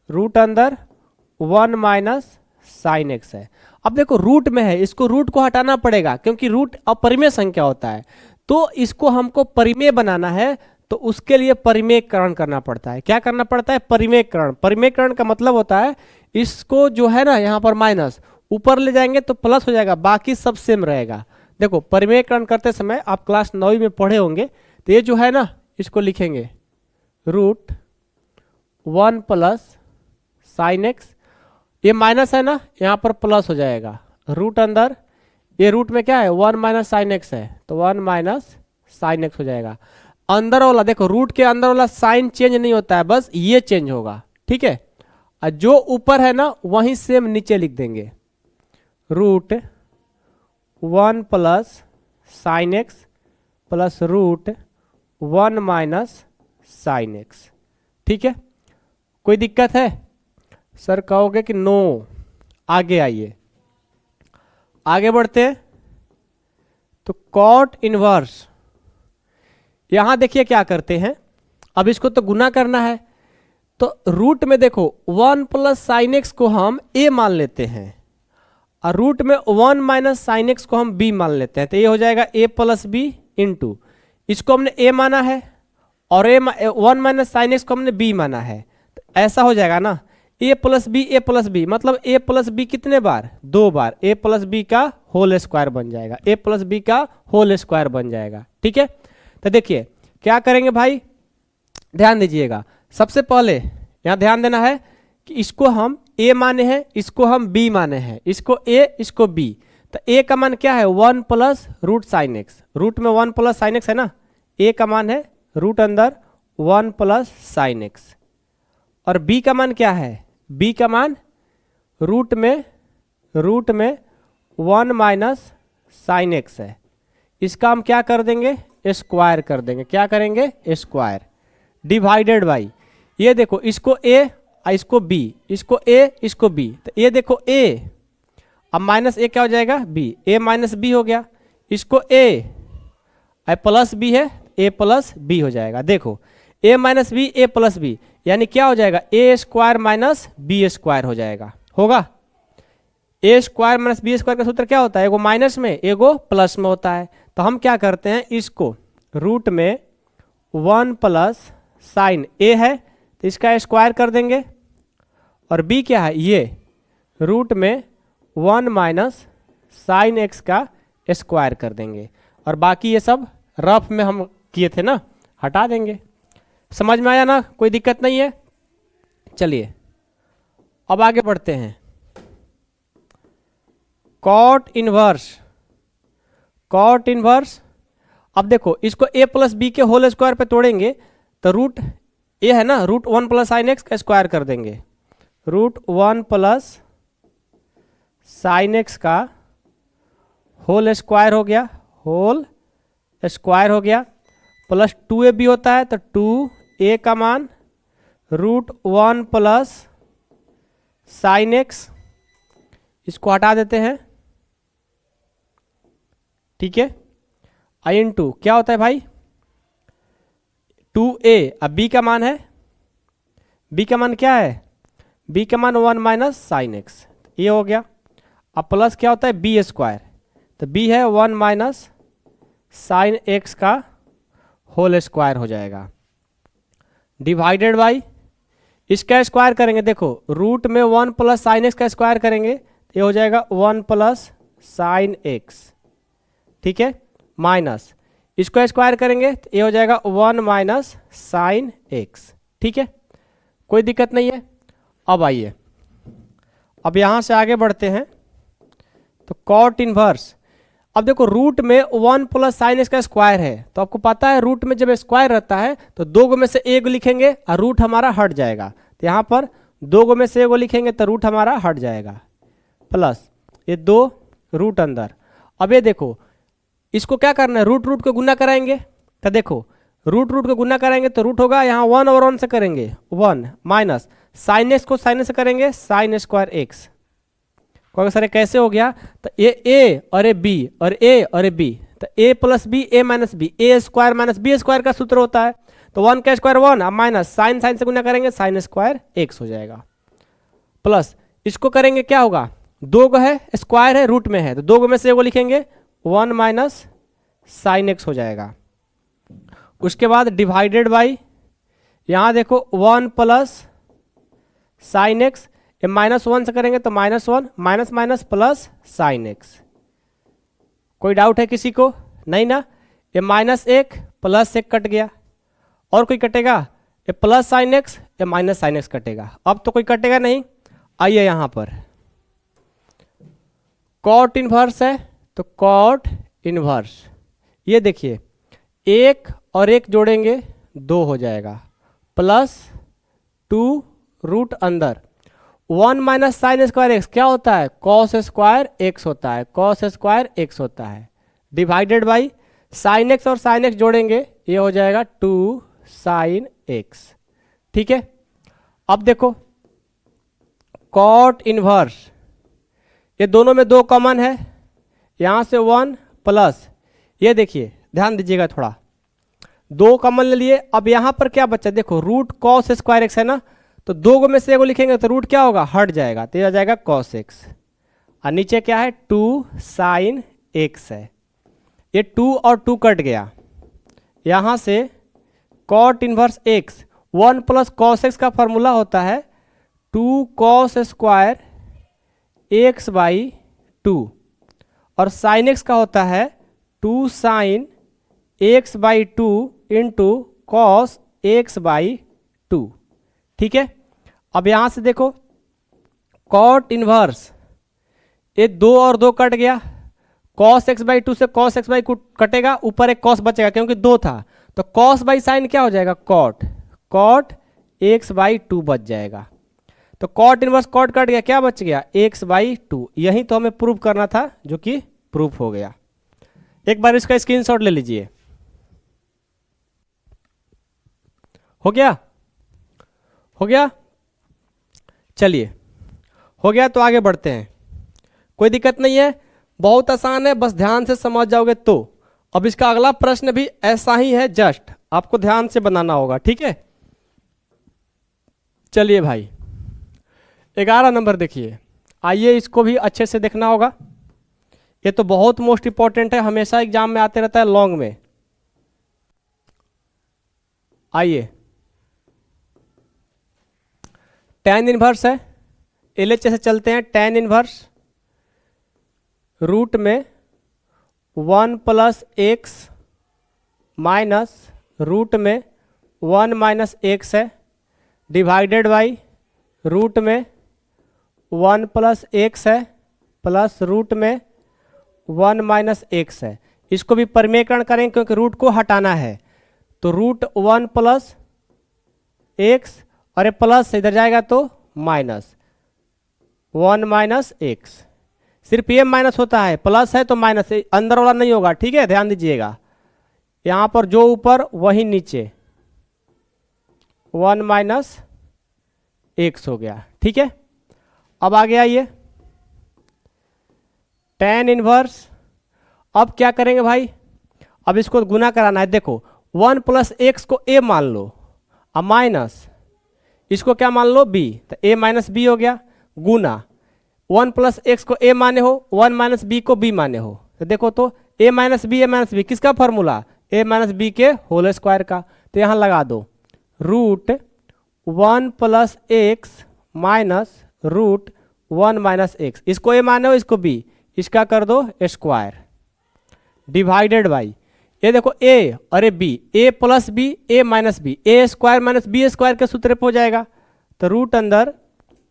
root अंदर 1 माइनस साइन एक्स है। अब देखो रूट में है, इसको रूट को हटाना पड़ेगा क्योंकि रूट अपरिमेय संख्या होता है, तो इसको हमको परिमेय बनाना है, तो उसके लिए परिमेयकरण करना पड़ता है। क्या करना पड़ता है? परिमेयकरण। परिमेयकरण का मतलब होता है इसको जो है ना यहाँ पर माइनस ऊपर ले जाएंगे तो प्लस हो जाएगा, बाकी सब सेम रहेगा। देखो परिमेयकरण करते समय आप क्लास 9 में पढ़े होंगे, तो ये जो है ना इसको लिखेंगे रूट 1 प्लस साइन एक्स, ये माइनस है ना, यहाँ पर प्लस हो जाएगा, रूट अंदर ये रूट में क्या है 1 माइनस साइन एक्स है, तो 1 माइनस साइन एक्स हो जाएगा। अंदर वाला देखो रूट के अंदर वाला साइन चेंज नहीं होता है, बस ये चेंज होगा, ठीक है। और जो ऊपर है ना वहीं सेम नीचे लिख देंगे root 1 plus sine x plus root 1 minus sine x, ठीक है। कोई दिक्कत है? सर कहोगे कि नो। आगे आइए, आगे बढ़ते हैं। तो कॉट इनवर्स, यहां देखिए क्या करते हैं, अब इसको तो गुना करना है, तो रूट में देखो 1 प्लस साइन एक्स को हम a मान लेते हैं, और रूट में 1 माइनस साइन एक्स को हम b मान लेते हैं, तो ये हो जाएगा a प्लस बी इंटू, इसको हमने a माना है और 1 माइनस साइन एक्स को हमने b माना है, तो ऐसा हो जाएगा ना a प्लस बी, मतलब a प्लस बी कितने बार? 2 बार, a प्लस बी का होल स्क्वायर बन जाएगा, a प्लस बी का होल स्क्वायर बन जाएगा, ठीक है। तो देखिए क्या करेंगे भाई, ध्यान दीजिएगा। सबसे पहले यहाँ ध्यान देना है कि इसको हम a माने हैं, इसको हम b माने हैं, इसको a इसको b, तो a का मान क्या है 1 plus root sine x, root में 1 प्लस साइन एक्स है ना, a का मान है रूट अंदर 1 प्लस साइन एक्स, और b का मान क्या है? b का मान रूट में 1 माइनस साइन एक्स है, इसका हम क्या कर देंगे? स्क्वायर कर देंगे। क्या करेंगे? स्क्वायर डिवाइडेड बाई, ये देखो इसको a इसको b, इसको a इसको b, तो ये देखो a, अब माइनस a क्या हो जाएगा? b, a माइनस b हो गया, इसको a प्लस b है, a प्लस b हो जाएगा। देखो a minus b a plus b, यानी क्या हो जाएगा? a square minus b square हो जाएगा, होगा। a square minus b square का सूत्र क्या होता है? एगो माइनस में एगो प्लस में होता है, तो हम क्या करते हैं, इसको रूट में 1 प्लस साइन a है तो इसका स्क्वायर कर देंगे, और b क्या है? ये रूट में 1 माइनस साइन एक्स का स्क्वायर कर देंगे, और बाकी ये सब रफ में हम किए थे ना, हटा देंगे। समझ में आया ना? कोई दिक्कत नहीं है। चलिए अब आगे बढ़ते हैं। कॉट इनवर्स, कॉट इनवर्स, अब देखो इसको a प्लस बी के होल स्क्वायर पे तोड़ेंगे तो रूट a है ना, रूट 1 प्लस साइन एक्स का स्क्वायर कर देंगे, रूट 1 प्लस साइन एक्स का होल स्क्वायर हो गया, होल स्क्वायर हो गया, प्लस 2ab होता है तो 2a का मान रूट 1 प्लस साइन एक्स, इसको हटा देते हैं, ठीक है। आई इन टू क्या होता है भाई? 2a, अब b का मान है, b का मान क्या है? b का मान 1 माइनस साइन एक्स, ये हो गया। अब प्लस क्या होता है? b स्क्वायर, तो b है 1 माइनस साइन एक्स का होल स्क्वायर हो जाएगा, डिवाइडेड बाई, इसका स्क्वायर करेंगे, देखो रूट में 1 प्लस साइन एक्स का स्क्वायर करेंगे तो ये हो जाएगा 1 प्लस साइन एक्स, ठीक है, माइनस इसको स्क्वायर करेंगे तो ये हो जाएगा 1 माइनस साइन एक्स, ठीक है, कोई दिक्कत नहीं है। अब आइए, अब यहाँ से आगे बढ़ते हैं। तो कॉट इनवर्स, अब देखो रूट में 1 प्लस साइन एक्स का स्क्वायर है, तो आपको पता है रूट में जब स्क्वायर रहता है तो 2 में से एक लिखेंगे और रूट हमारा हट जाएगा, तो यहाँ पर दो गो में से एगो लिखेंगे तो रूट हमारा हट जाएगा, प्लस ये 2 रूट अंदर। अब ये देखो इसको क्या करना है, रूट रूट को गुना कराएंगे। तो देखो रूट रूट को गुना कराएंगे तो रूट होगा यहाँ 1 और 1 से करेंगे 1 माइनस साइन एक्स को साइन से करेंगे साइन स्क्वायर एक्स। कहोगे सर कैसे हो गया, तो ए और ए बी और ए और ए बी, तो ए plus B A minus b, a square minus b square का सूत्र होता है। तो 1 का स्क्वायर 1, अब माइनस साइन साइन से गुना करेंगे साइन स्क्वायर एक्स हो जाएगा, प्लस इसको करेंगे क्या होगा, 2 गो है स्क्वायर है रूट में है तो 2 गो में से एगो लिखेंगे 1 माइनस साइन एक्स हो जाएगा। उसके बाद डिवाइडेड बाई यहाँ देखो 1 प्लस साइन एक्स, ये -1 से करेंगे तो -1 minus minus plus sine x. कोई डाउट है किसी को, नहीं ना। ये -1 प्लस 1 कट गया, और कोई कटेगा, ये प्लस साइन एक्स ये माइनस साइन एक्स कटेगा, अब तो कोई कटेगा नहीं। आइए यहाँ पर कॉट इनवर्स है तो कॉट इनवर्स, ये देखिए 1 और 1 जोड़ेंगे 2 हो जाएगा, प्लस 2 रूट अंदर 1 माइनस साइन स्क्वायर एक्स क्या होता है, कॉस स्क्वायर एक्स होता है, कॉस स्क्वायर एक्स होता है, डिवाइडेड बाई साइन एक्स और साइन एक्स जोड़ेंगे ये हो जाएगा 2 साइन एक्स। ठीक है, अब देखो कॉट इनवर्स, ये दोनों में 2 कॉमन है, यहां से 1 प्लस ये देखिए ध्यान दीजिएगा थोड़ा, 2 कॉमन ले लिए। अब यहां पर क्या बचा, देखो रूट कॉस स्क्वायर एक्स है ना, तो 2 गो में से एगो लिखेंगे तो रूट क्या होगा, हट जाएगा, तो ये आ जाएगा कॉस एक्स, और नीचे क्या है 2 साइन एक्स है। ये 2 और 2 कट गया, यहां से cot inverse x 1 plus cos x का फॉर्मूला होता है 2 कॉस स्क्वायर एक्स बाई 2, और साइन एक्स का होता है 2 sine x by 2 into cos x by 2। ठीक है, अब यहां से देखो कॉट इनवर्स, ये 2 और 2 कट गया, कॉस एक्स बाई 2 से कॉस एक्स बाई कटेगा, ऊपर एक कॉस बचेगा क्योंकि 2 था, तो कॉस बाई साइन क्या हो जाएगा, कॉट, कॉट एक्स बाई 2 बच जाएगा। तो कॉट इनवर्स कॉट कट गया, क्या बच गया, एक्स बाई 2। यही तो हमें प्रूव करना था, जो कि प्रूफ हो गया। एक बार इसका स्क्रीनशॉट ले लीजिए। हो गया, हो गया, चलिए हो गया तो आगे बढ़ते हैं, कोई दिक्कत नहीं है, बहुत आसान है, बस ध्यान से समझ जाओगे तो। अब इसका अगला प्रश्न भी ऐसा ही है, जस्ट आपको ध्यान से बनाना होगा। ठीक है, चलिए भाई 11 नंबर देखिए, आइए इसको भी अच्छे से देखना होगा, ये तो बहुत मोस्ट इंपॉर्टेंट है, हमेशा एग्जाम में आते रहता है लॉन्ग में। आइए tan इनवर्स है, LHS से चलते हैं, tan इनवर्स रूट में 1 प्लस एक्स माइनस रूट में 1 माइनस एक्स है, डिवाइडेड बाई रूट में 1 प्लस एक्स है प्लस रूट में 1 माइनस एक्स है। इसको भी परिमेयकरण करेंगे क्योंकि रूट को हटाना है, तो रूट 1 प्लस एक्स और ये प्लस इधर जाएगा तो माइनस 1 माइनस एक्स, सिर्फ ये माइनस होता है, प्लस है तो माइनस, अंदर वाला नहीं होगा। ठीक है, ध्यान दीजिएगा, यहाँ पर जो ऊपर वही नीचे 1 माइनस एक्स हो गया। ठीक है, अब आगे आइए tan इनवर्स, अब क्या करेंगे भाई, अब इसको गुना कराना है। देखो 1 प्लस एक्स को a मान लो, अब माइनस इसको क्या मान लो b, तो a माइनस बी हो गया, गुना 1 प्लस एक्स को a माने हो, 1 माइनस बी को b माने हो, तो देखो तो a माइनस बी किसका फॉर्मूला, a माइनस बी के होल स्क्वायर का, तो यहाँ लगा दो root 1 plus x minus root 1 minus x, इसको a माने हो इसको b, इसका कर दो स्क्वायर, डिवाइडेड बाई ये देखो a और a b, a plus b a minus b, a square minus b square के सूत्र पे हो जाएगा, तो रूट अंदर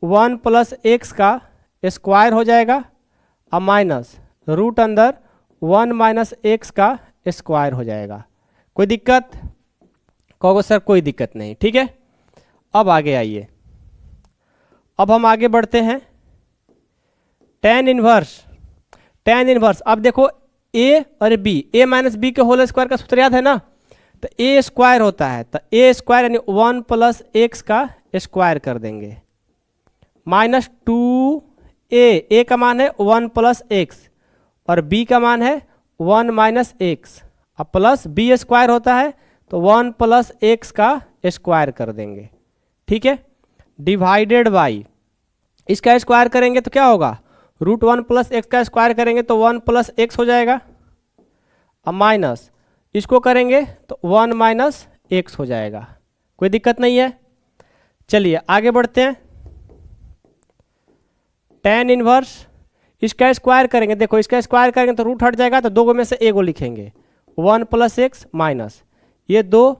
1 प्लस एक्स का स्क्वायर हो जाएगा, अब माइनस रूट अंदर 1 माइनस एक्स का स्क्वायर हो जाएगा। कोई दिक्कत, कहोगे सर कोई दिक्कत नहीं। ठीक है, अब आगे आइए, अब हम आगे बढ़ते हैं। टेन इनवर्स अब देखो ए और बी, ए माइनस बी के होल स्क्वायर का सूत्र याद है ना, तो ए स्क्वायर होता है, तो ए स्क्वायर यानी 1 प्लस एक्स का स्क्वायर कर देंगे माइनस 2a का मान है 1 प्लस एक्स और b का मान है 1 माइनस एक्स, अब प्लस बी स्क्वायर होता है तो 1 प्लस एक्स का स्क्वायर कर देंगे। ठीक है, डिवाइडेड बाई इसका स्क्वायर करेंगे तो क्या होगा, √1 प्लस एक्स का स्क्वायर करेंगे तो 1 प्लस एक्स हो जाएगा, अब माइनस इसको करेंगे तो 1 माइनस एक्स हो जाएगा। कोई दिक्कत नहीं है। चलिए आगे बढ़ते हैं। टेन इनवर्स इसका स्क्वायर करेंगे, देखो इसका स्क्वायर करेंगे तो रूट हट जाएगा, तो 2 में से ए को लिखेंगे 1 प्लस एक्स माइनस ये 2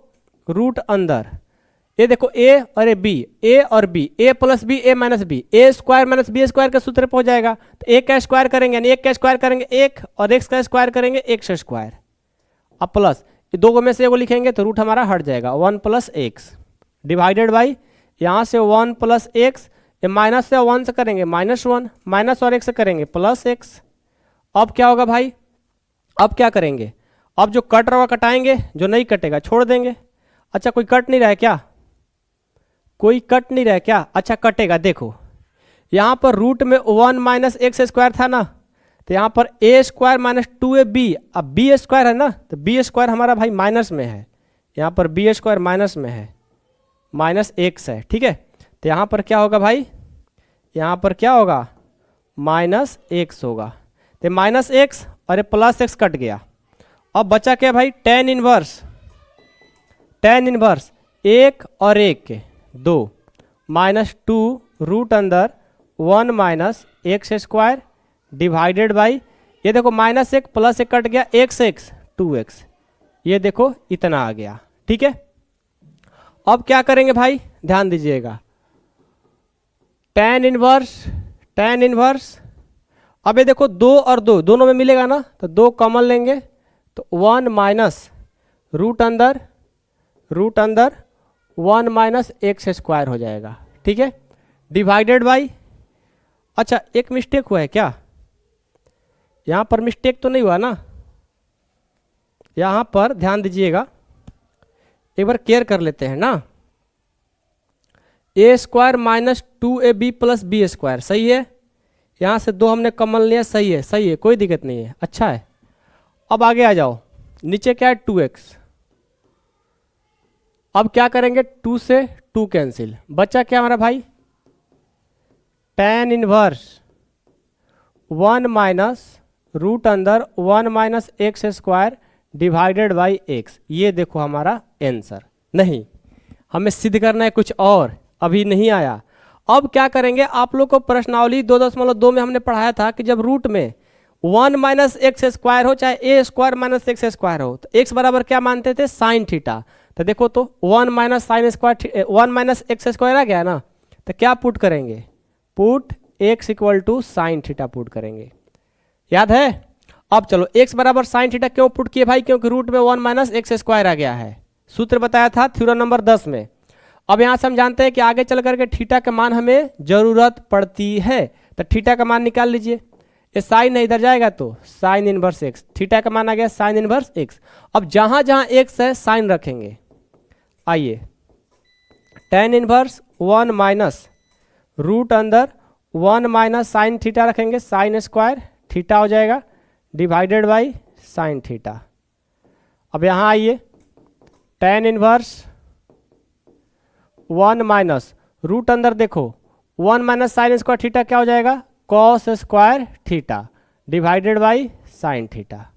रूट अंदर, ये देखो ए और बी, ए और B, A plus B A minus b, a square minus b square के सूत्र पे हो जाएगा, तो एक का स्क्वायर करेंगे यानी एक का स्क्वायर करेंगे एक और एक्स का स्क्वायर करेंगे एक्स स्क्वायर, अब प्लस ये 2 में से एगो लिखेंगे तो रूट हमारा हट जाएगा 1 प्लस एक्स डिवाइडेड बाई यहाँ से 1 प्लस एक्स, ये माइनस से 1 से करेंगे -1 माइनस और एक्स से करेंगे प्लस एक्स। अब क्या होगा भाई, अब क्या करेंगे, अब जो कट रहा कटाएंगे, जो नहीं कटेगा छोड़ देंगे। अच्छा कोई कट नहीं रहा है क्या, कोई कट नहीं रहा है क्या, अच्छा कटेगा। देखो यहाँ पर रूट में 1 माइनस एक्स स्क्वायर था ना, तो यहाँ पर ए स्क्वायर माइनस 2ab, अब बी स्क्वायर है ना, तो बी स्क्वायर हमारा भाई माइनस में है, यहाँ पर बी स्क्वायर माइनस में है, माइनस एक्स है। ठीक है, तो यहाँ पर क्या होगा भाई, यहाँ पर क्या होगा माइनस एक्स होगा, तो माइनस एक्स और ये प्लस एक्स कट गया। अब बचा क्या भाई, टेन इनवर्स एक और एक के 2 माइनस 2 रूट अंदर 1 minus x square divided by ये देखो माइनस एक प्लस एक कट गया एक्स 2x, ये देखो इतना आ गया। ठीक है, अब क्या करेंगे भाई ध्यान दीजिएगा, टेन इनवर्स अब ये देखो 2 और 2 दोनों में मिलेगा ना, तो 2 कॉमन लेंगे तो 1 माइनस रूट अंदर 1 माइनस एक्स स्क्वायर हो जाएगा। ठीक है, डिवाइडेड बाई, अच्छा एक मिस्टेक हुआ है क्या, यहाँ पर मिस्टेक तो नहीं हुआ ना, यहाँ पर ध्यान दीजिएगा, एक बार केयर कर लेते हैं ना, a square minus 2ab plus b square सही है, यहाँ से 2 हमने कॉमन लिया, सही है कोई दिक्कत नहीं है, अच्छा है। अब आगे आ जाओ, नीचे क्या है 2x, अब क्या करेंगे 2 से 2 कैंसिल, बचा क्या हमारा भाई टेन इनवर्स 1 माइनस रूट अंदर 1 minus x square divided by x, ये देखो हमारा आंसर। नहीं हमें सिद्ध करना है कुछ और, अभी नहीं आया। अब क्या करेंगे, आप लोग को प्रश्नावली 2.2 में हमने पढ़ाया था कि जब रूट में 1 माइनस एक्स स्क्वायर हो चाहे ए स्क्वायर माइनस एक्स स्क्वायर हो, तो एक्स बराबर क्या मानते थे साइन थीटा, तो देखो तो 1 minus sine square 1 minus x square आ गया ना, तो क्या पुट करेंगे, put x equal to sine theta put करेंगे, याद है। अब चलो x बराबर साइन थीटा क्यों पुट किए भाई, क्योंकि रूट में 1 माइनस एक्स स्क्वायर आ गया है, सूत्र बताया था थ्योरम नंबर 10 में। अब यहाँ से हम जानते हैं कि आगे चल करके थीटा का मान हमें जरूरत पड़ती है, तो थीटा का मान निकाल लीजिए, ये साइन है इधर जाएगा तो साइन इनवर्स एक्स, थीटा का मान आ गया साइन इनवर्स एक्स। अब जहाँ जहाँ एक्स है साइन रखेंगे, आइए टेन इनवर्स 1 माइनस रूट अंदर 1 माइनस साइन थीटा रखेंगे, साइन स्क्वायर थीटा हो जाएगा डिवाइडेड बाई साइन थीटा। अब यहाँ आइए टेन इनवर्स 1 माइनस रूट अंदर देखो 1 माइनस साइन स्क्वायर थीटा क्या हो जाएगा cos square theta divided by sine theta.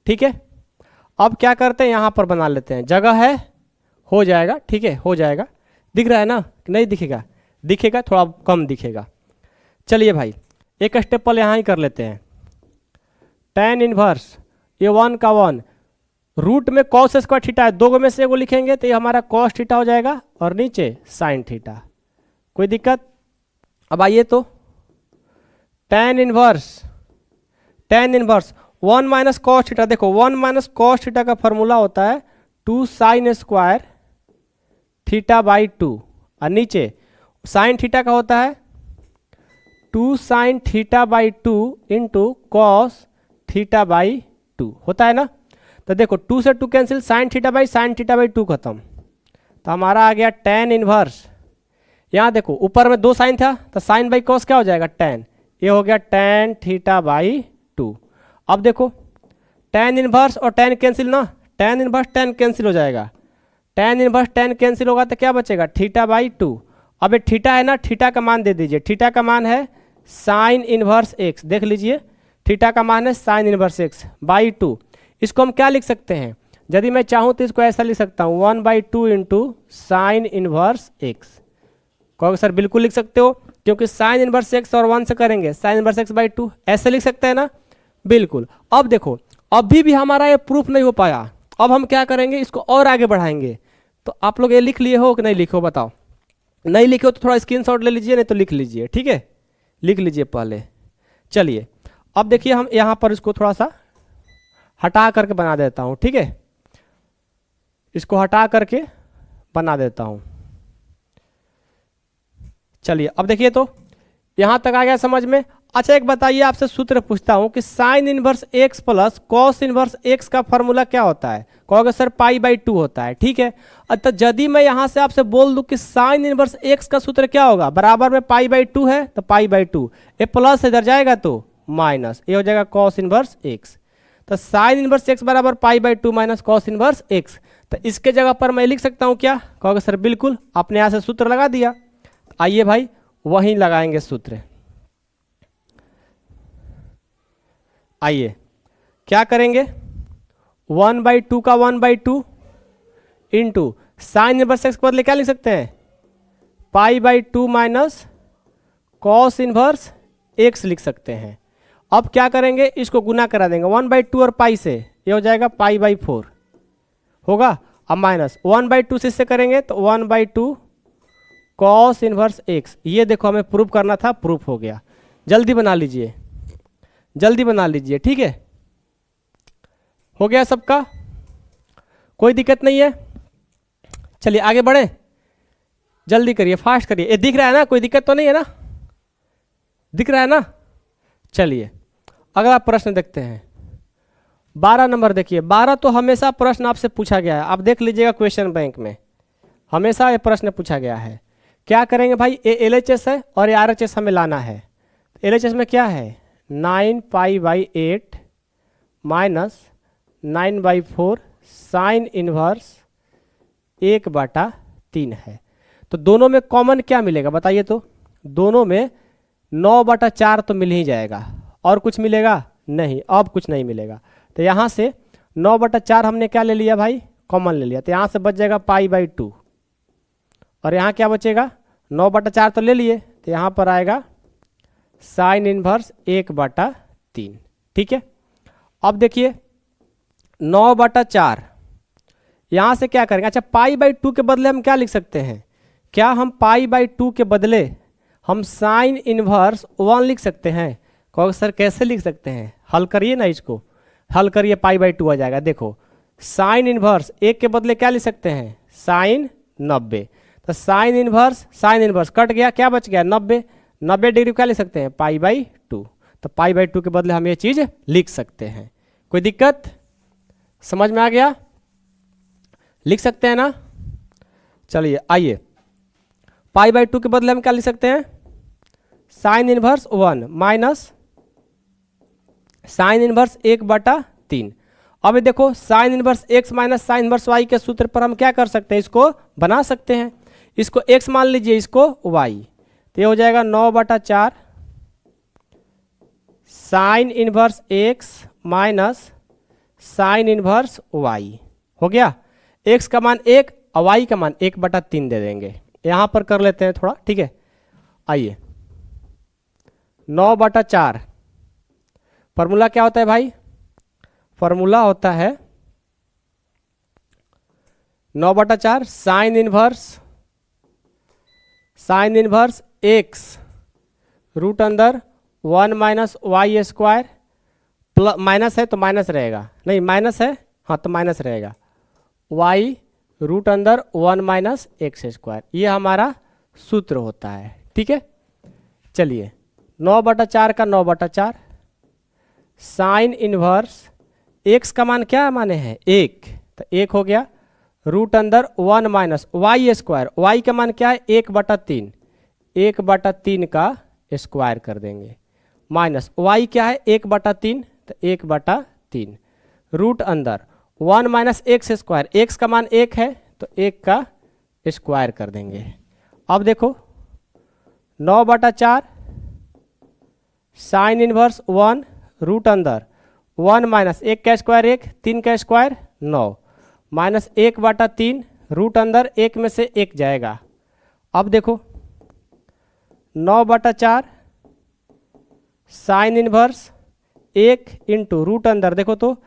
ठीक है, अब क्या करते हैं यहाँ पर बना लेते हैं, जगह है हो जाएगा, ठीक है हो जाएगा, दिख रहा है ना, नहीं दिखेगा, दिखेगा थोड़ा कम दिखेगा। चलिए भाई एक स्टेप पर यहाँ ही कर लेते हैं, टेन इनवर्स ये 1 का 1 रूट में कॉस स्क्वायर थीटा है, 2 में से एगो लिखेंगे तो ये हमारा कॉस थीटा हो जाएगा और नीचे साइन थीटा, कोई दिक्कत। अब आइए तो tan inverse 1 minus cos theta, देखो 1 माइनस कॉस थीटा का फॉर्मूला होता है 2 साइन स्क्वायर थीटा बाई 2 और नीचे साइन थीटा का होता है 2 sine theta by 2 into cos theta by 2 होता है ना। तो देखो 2 से 2 कैंसिल, साइन थीटा बाई 2 खत्म, तो हमारा आ गया tan इनवर्स। यहाँ देखो ऊपर में 2 साइन था तो साइन बाई कॉस क्या हो जाएगा tan, ये हो गया tan थीटा बाई 2। अब देखो tan इनवर्स और tan कैंसिल ना, tan इनवर्स tan कैंसिल हो जाएगा, tan इनवर्स tan कैंसिल होगा तो क्या बचेगा थीटा बाई 2। अब ये थीटा है ना, थीटा का मान दे दीजिए, थीटा का मान है साइन इनवर्स एक्स, देख लीजिए थीटा का मान है साइन इनवर्स एक्स बाई 2। इसको हम क्या लिख सकते हैं, यदि मैं चाहूँ तो इसको ऐसा लिख सकता हूँ 1/2 इंटू साइन इनवर्स एक्स। कहोगे सर बिल्कुल लिख सकते हो, क्योंकि साइन इनवर्स एक्स और 1 से करेंगे साइन इनवर्स एक्स बाई 2, ऐसे लिख सकते हैं ना, बिल्कुल। अब देखो अभी भी हमारा ये प्रूफ नहीं हो पाया, अब हम क्या करेंगे, इसको और आगे बढ़ाएंगे। तो आप लोग ये लिख लिए हो कि नहीं लिखो बताओ, नहीं लिखे हो तो थोड़ा स्क्रीनशॉट ले लीजिए, नहीं तो लिख लीजिए, ठीक है, लिख लीजिए पहले। चलिए अब देखिए हम यहाँ पर इसको थोड़ा सा हटा करके बना देता हूँ, ठीक है, इसको हटा करके बना देता हूँ। चलिए अब देखिए तो यहाँ तक आ गया समझ में। अच्छा एक बताइए, आपसे सूत्र पूछता हूँ कि sine inverse x plus cos inverse x का फॉर्मूला क्या होता है, कहोगे सर π/2 होता है, ठीक है। तो यदि मैं यहाँ से आपसे बोल दूं कि साइन इनवर्स एक्स का सूत्र क्या होगा, बराबर में π/2 है तो π/2, ये प्लस इधर जाएगा तो माइनस, ये हो जाएगा कॉस इनवर्स एक्स। तो साइन इनवर्स एक्स बराबर π/2 माइनस कॉस इनवर्स एक्स। तो इसके जगह पर मैं लिख सकता हूँ क्या, कहोगे सर बिल्कुल, आपने यहाँ से सूत्र लगा दिया। आइए भाई वहीं लगाएंगे सूत्र। आइए क्या करेंगे, 1/2 का 1/2 इंटू साइन इनवर्स एक्स के बदले क्या लिख सकते हैं π/2 माइनस कॉस इनवर्स एक्स लिख सकते हैं। अब क्या करेंगे, इसको गुना करा देंगे 1/2 और पाई से, ये हो जाएगा π/4 होगा। अब माइनस 1/2 से इससे करेंगे तो 1/2 कॉस इनवर्स एक्स। ये देखो हमें प्रूफ करना था, प्रूफ हो गया। जल्दी बना लीजिए, जल्दी बना लीजिए, ठीक है, हो गया सबका, कोई दिक्कत नहीं है। चलिए आगे बढ़े, जल्दी करिए, फास्ट करिए। ये दिख रहा है ना, कोई दिक्कत तो नहीं है ना, दिख रहा है ना। चलिए अगला प्रश्न देखते हैं, 12 नंबर देखिए। 12 तो हमेशा प्रश्न आपसे पूछा गया है, आप देख लीजिएगा क्वेश्चन बैंक में हमेशा ये प्रश्न पूछा गया है। क्या करेंगे भाई, ये LHS है और ये RHS हमें लाना है। LHS में क्या है 9π/8 माइनस 9/4 साइन इनवर्स 1/3 है। तो दोनों में कॉमन क्या मिलेगा बताइए, तो दोनों में 9/4 तो मिल ही जाएगा, और कुछ मिलेगा नहीं, अब कुछ नहीं मिलेगा। तो यहाँ से 9/4 हमने क्या ले लिया भाई, कॉमन ले लिया, तो यहाँ से बच जाएगा π/2, और यहाँ क्या बचेगा 9/4 तो ले लिए, तो यहाँ पर आएगा साइन इनवर्स 1/3, ठीक है। अब देखिए 9/4 यहाँ से क्या करेंगे, अच्छा π/2 के बदले हम क्या लिख सकते हैं, क्या हम π/2 के बदले हम साइन इनवर्स 1 लिख सकते हैं। कहोगे सर कैसे लिख सकते हैं, हल करिए ना, इसको हल करिए, π/2 आ जाएगा। देखो साइन इनवर्स 1 के बदले क्या लिख सकते हैं साइन 90, तो साइन इनवर्स कट गया, क्या बच गया 90 डिग्री क्या लिख सकते हैं π/2, तो π/2 के बदले हम ये चीज़ लिख सकते हैं। कोई दिक्कत, समझ में आ गया, लिख सकते हैं ना। चलिए आइए π/2 के बदले हम क्या लिख सकते हैं sine inverse 1 minus sine inverse 1/3। अब देखो sine inverse x minus sine inverse y के सूत्र पर हम क्या कर सकते हैं, इसको बना सकते हैं। इसको x मान लीजिए, इसको y, तो ये हो जाएगा 9/4 sine inverse x minus sine inverse y हो गया। x का मान 1 और y का मान 1/3 दे देंगे, यहाँ पर कर लेते हैं थोड़ा, ठीक है। आइए 9/4 फॉर्मूला क्या होता है भाई, फॉर्मूला होता है 9/4 साइन इनवर्स x रूट अंदर 1 minus y square, plus minus है तो माइनस रहेगा, नहीं माइनस है हाँ तो माइनस रहेगा, y रूट अंदर 1 माइनस एक्स स्क्वायर, ये हमारा सूत्र होता है, ठीक है। चलिए 9/4 का 9/4 साइन इनवर्स एक्स का मान क्या माने हैं 1, तो 1 हो गया, रूट अंदर 1 माइनस वाई स्क्वायर, वाई का मान क्या है 1/3, 1/3 का स्क्वायर कर देंगे, माइनस वाई क्या है 1/3, तो 1/3 रूट अंदर 1 माइनस एक्स स्क्वायर, एक्स का मान 1 है तो 1 का स्क्वायर कर देंगे। अब देखो 9/4 साइन इनवर्स 1 रूट अंदर 1 माइनस 1 का स्क्वायर 1, 3 का स्क्वायर 9, माइनस 1/3 रूट अंदर 1 में से 1 जाएगा। अब देखो 9/4 साइन इनवर्स 1 इंटू रूट अंदर, देखो तो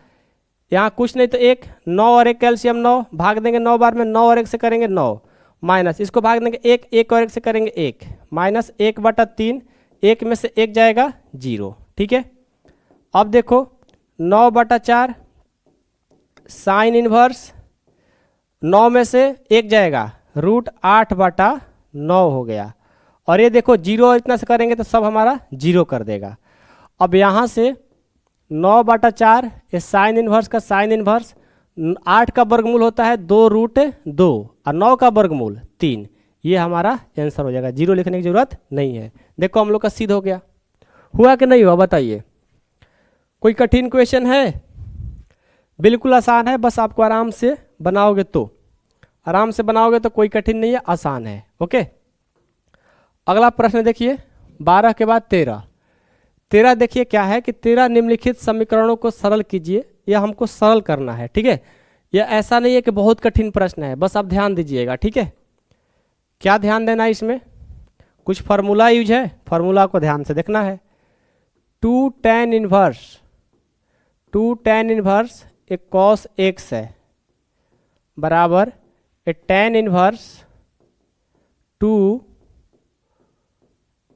यहाँ कुछ नहीं तो 1, 9 और 1 कैल्शियम 9, भाग देंगे 9 बार में, 9 और 1 से करेंगे 9, माइनस इसको भाग देंगे 1, 1 और 1 से करेंगे 1, माइनस 1/3, 1 में से 1 जाएगा 0, ठीक है। अब देखो 9/4 साइन इनवर्स 9 में से 1 जाएगा, रूट 8/9 हो गया, और ये देखो 0 इतना से करेंगे तो सब हमारा 0 कर देगा। अब यहाँ से 9/4 ये साइन इनवर्स का साइन इनवर्स, 8 का वर्गमूल होता है 2√2 और 9 का वर्गमूल 3, ये हमारा आंसर हो जाएगा, 0 लिखने की जरूरत नहीं है। देखो हम लोग का सिद्ध हो गया, हुआ कि नहीं हुआ बताइए। कोई कठिन क्वेश्चन है? बिल्कुल आसान है, बस आपको आराम से बनाओगे तो, आराम से बनाओगे तो कोई कठिन नहीं है, आसान है। ओके, अगला प्रश्न देखिए 12 के बाद 13 देखिए क्या है कि 13 निम्नलिखित समीकरणों को सरल कीजिए, यह हमको सरल करना है, ठीक है। यह ऐसा नहीं है कि बहुत कठिन प्रश्न है, बस आप ध्यान दीजिएगा, ठीक है। क्या ध्यान देना है इसमें, कुछ फार्मूला यूज है, फार्मूला को ध्यान से देखना है। 2 tan इनवर्स एक cos x है बराबर ए tan इनवर्स 2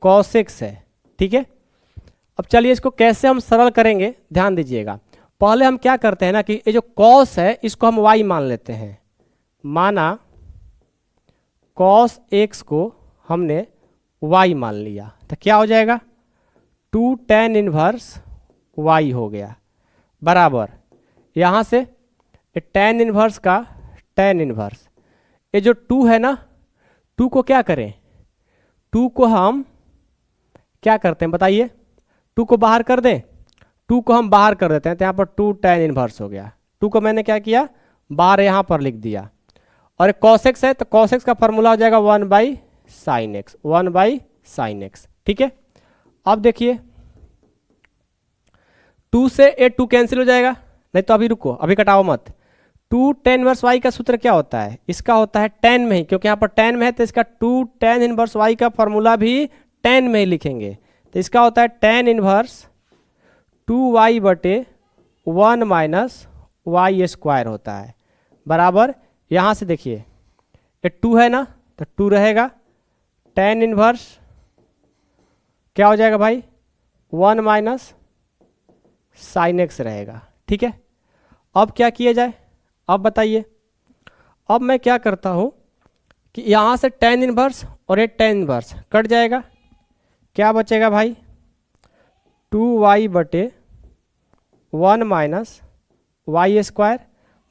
cos x है, ठीक है। अब चलिए इसको कैसे हम सरल करेंगे ध्यान दीजिएगा। पहले हम क्या करते हैं ना कि ये जो cos है इसको हम y मान लेते हैं, माना cos x को हमने y मान लिया तो क्या हो जाएगा 2 tan इनवर्स y हो गया, बराबर यहाँ से tan इनवर्स का tan इनवर्स, ये जो 2 है ना 2 को क्या करें, 2 को हम क्या करते हैं बताइए, 2 को बाहर कर दें, 2 को हम बाहर कर देते हैं तो यहाँ पर 2 tan इनवर्स हो गया, 2 को मैंने क्या किया बाहर यहाँ पर लिख दिया, और cos x है तो cos x का फॉर्मूला हो जाएगा 1/sin x, 1/sin x, ठीक है। अब देखिए 2 से ये 2 कैंसिल हो जाएगा, नहीं तो अभी रुको, अभी कटाओ मत। 2 tan इनवर्स y का सूत्र क्या होता है, इसका होता है tan में ही, क्योंकि यहाँ पर tan में है तो इसका 2 tan इनवर्स y का फॉर्मूला भी tan में ही लिखेंगे, तो इसका होता है tan inverse 2y/1 minus y square होता है, बराबर यहाँ से देखिए ये 2 है ना तो 2 रहेगा, tan इनवर्स क्या हो जाएगा भाई 1 माइनस साइन एक्स रहेगा, ठीक है। अब क्या किया जाए, अब बताइए। अब मैं क्या करता हूँ कि यहाँ से tan इनवर्स और ये tan इनवर्स कट जाएगा, क्या बचेगा भाई 2y/1 माइनस वाई स्क्वायर,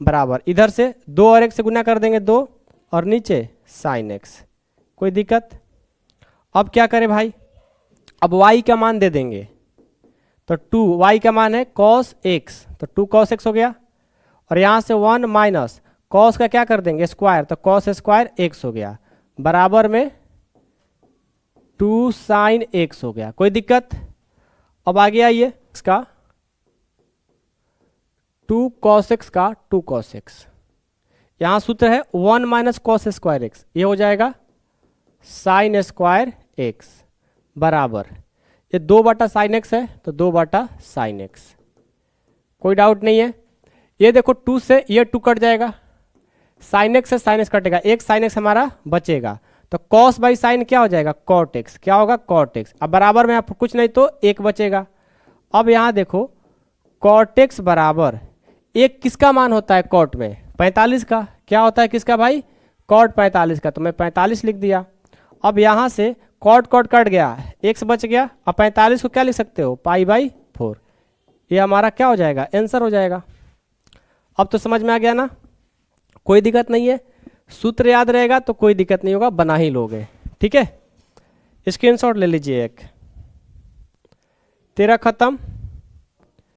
बराबर इधर से 2 और 1 से गुना कर देंगे 2 और नीचे साइन एक्स, कोई दिक्कत। अब क्या करें भाई, अब y का मान दे देंगे तो 2, y का मान है cos x तो 2 cos x हो गया, और यहाँ से 1 माइनस cos का क्या कर देंगे स्क्वायर तो cos स्क्वायर x हो गया, बराबर में 2 sin x हो गया, कोई दिक्कत। अब आगे आइए इसका 2 cos x का 2 cos x, यहाँ सूत्र है 1 माइनस cos स्क्वायर x, ये हो जाएगा sin स्क्वायर x, बराबर ये 2/sin x है तो 2/sin x, कोई डाउट नहीं है। ये देखो 2 से ये 2 कट जाएगा, sin x से sin x कटेगा, एक sin x हमारा बचेगा, तो cos/sin क्या हो जाएगा cot x, क्या होगा cot x, अब बराबर में आप कुछ नहीं तो 1 बचेगा। अब यहाँ देखो cot x बराबर एक किसका मान होता है cot में 45 का, क्या होता है किसका भाई cot 45 का, तो मैं 45 लिख दिया। अब यहाँ से कॉट कॉट कट गया, x बच गया। अब 45 को क्या लिख सकते हो, π/4। ये हमारा क्या हो जाएगा, आंसर हो जाएगा। अब तो समझ में आ गया ना, कोई दिक्कत नहीं है। सूत्र याद रहेगा तो कोई दिक्कत नहीं होगा, बना ही लोगे। ठीक है, स्क्रीनशॉट ले लीजिए एक। तेरा खत्म।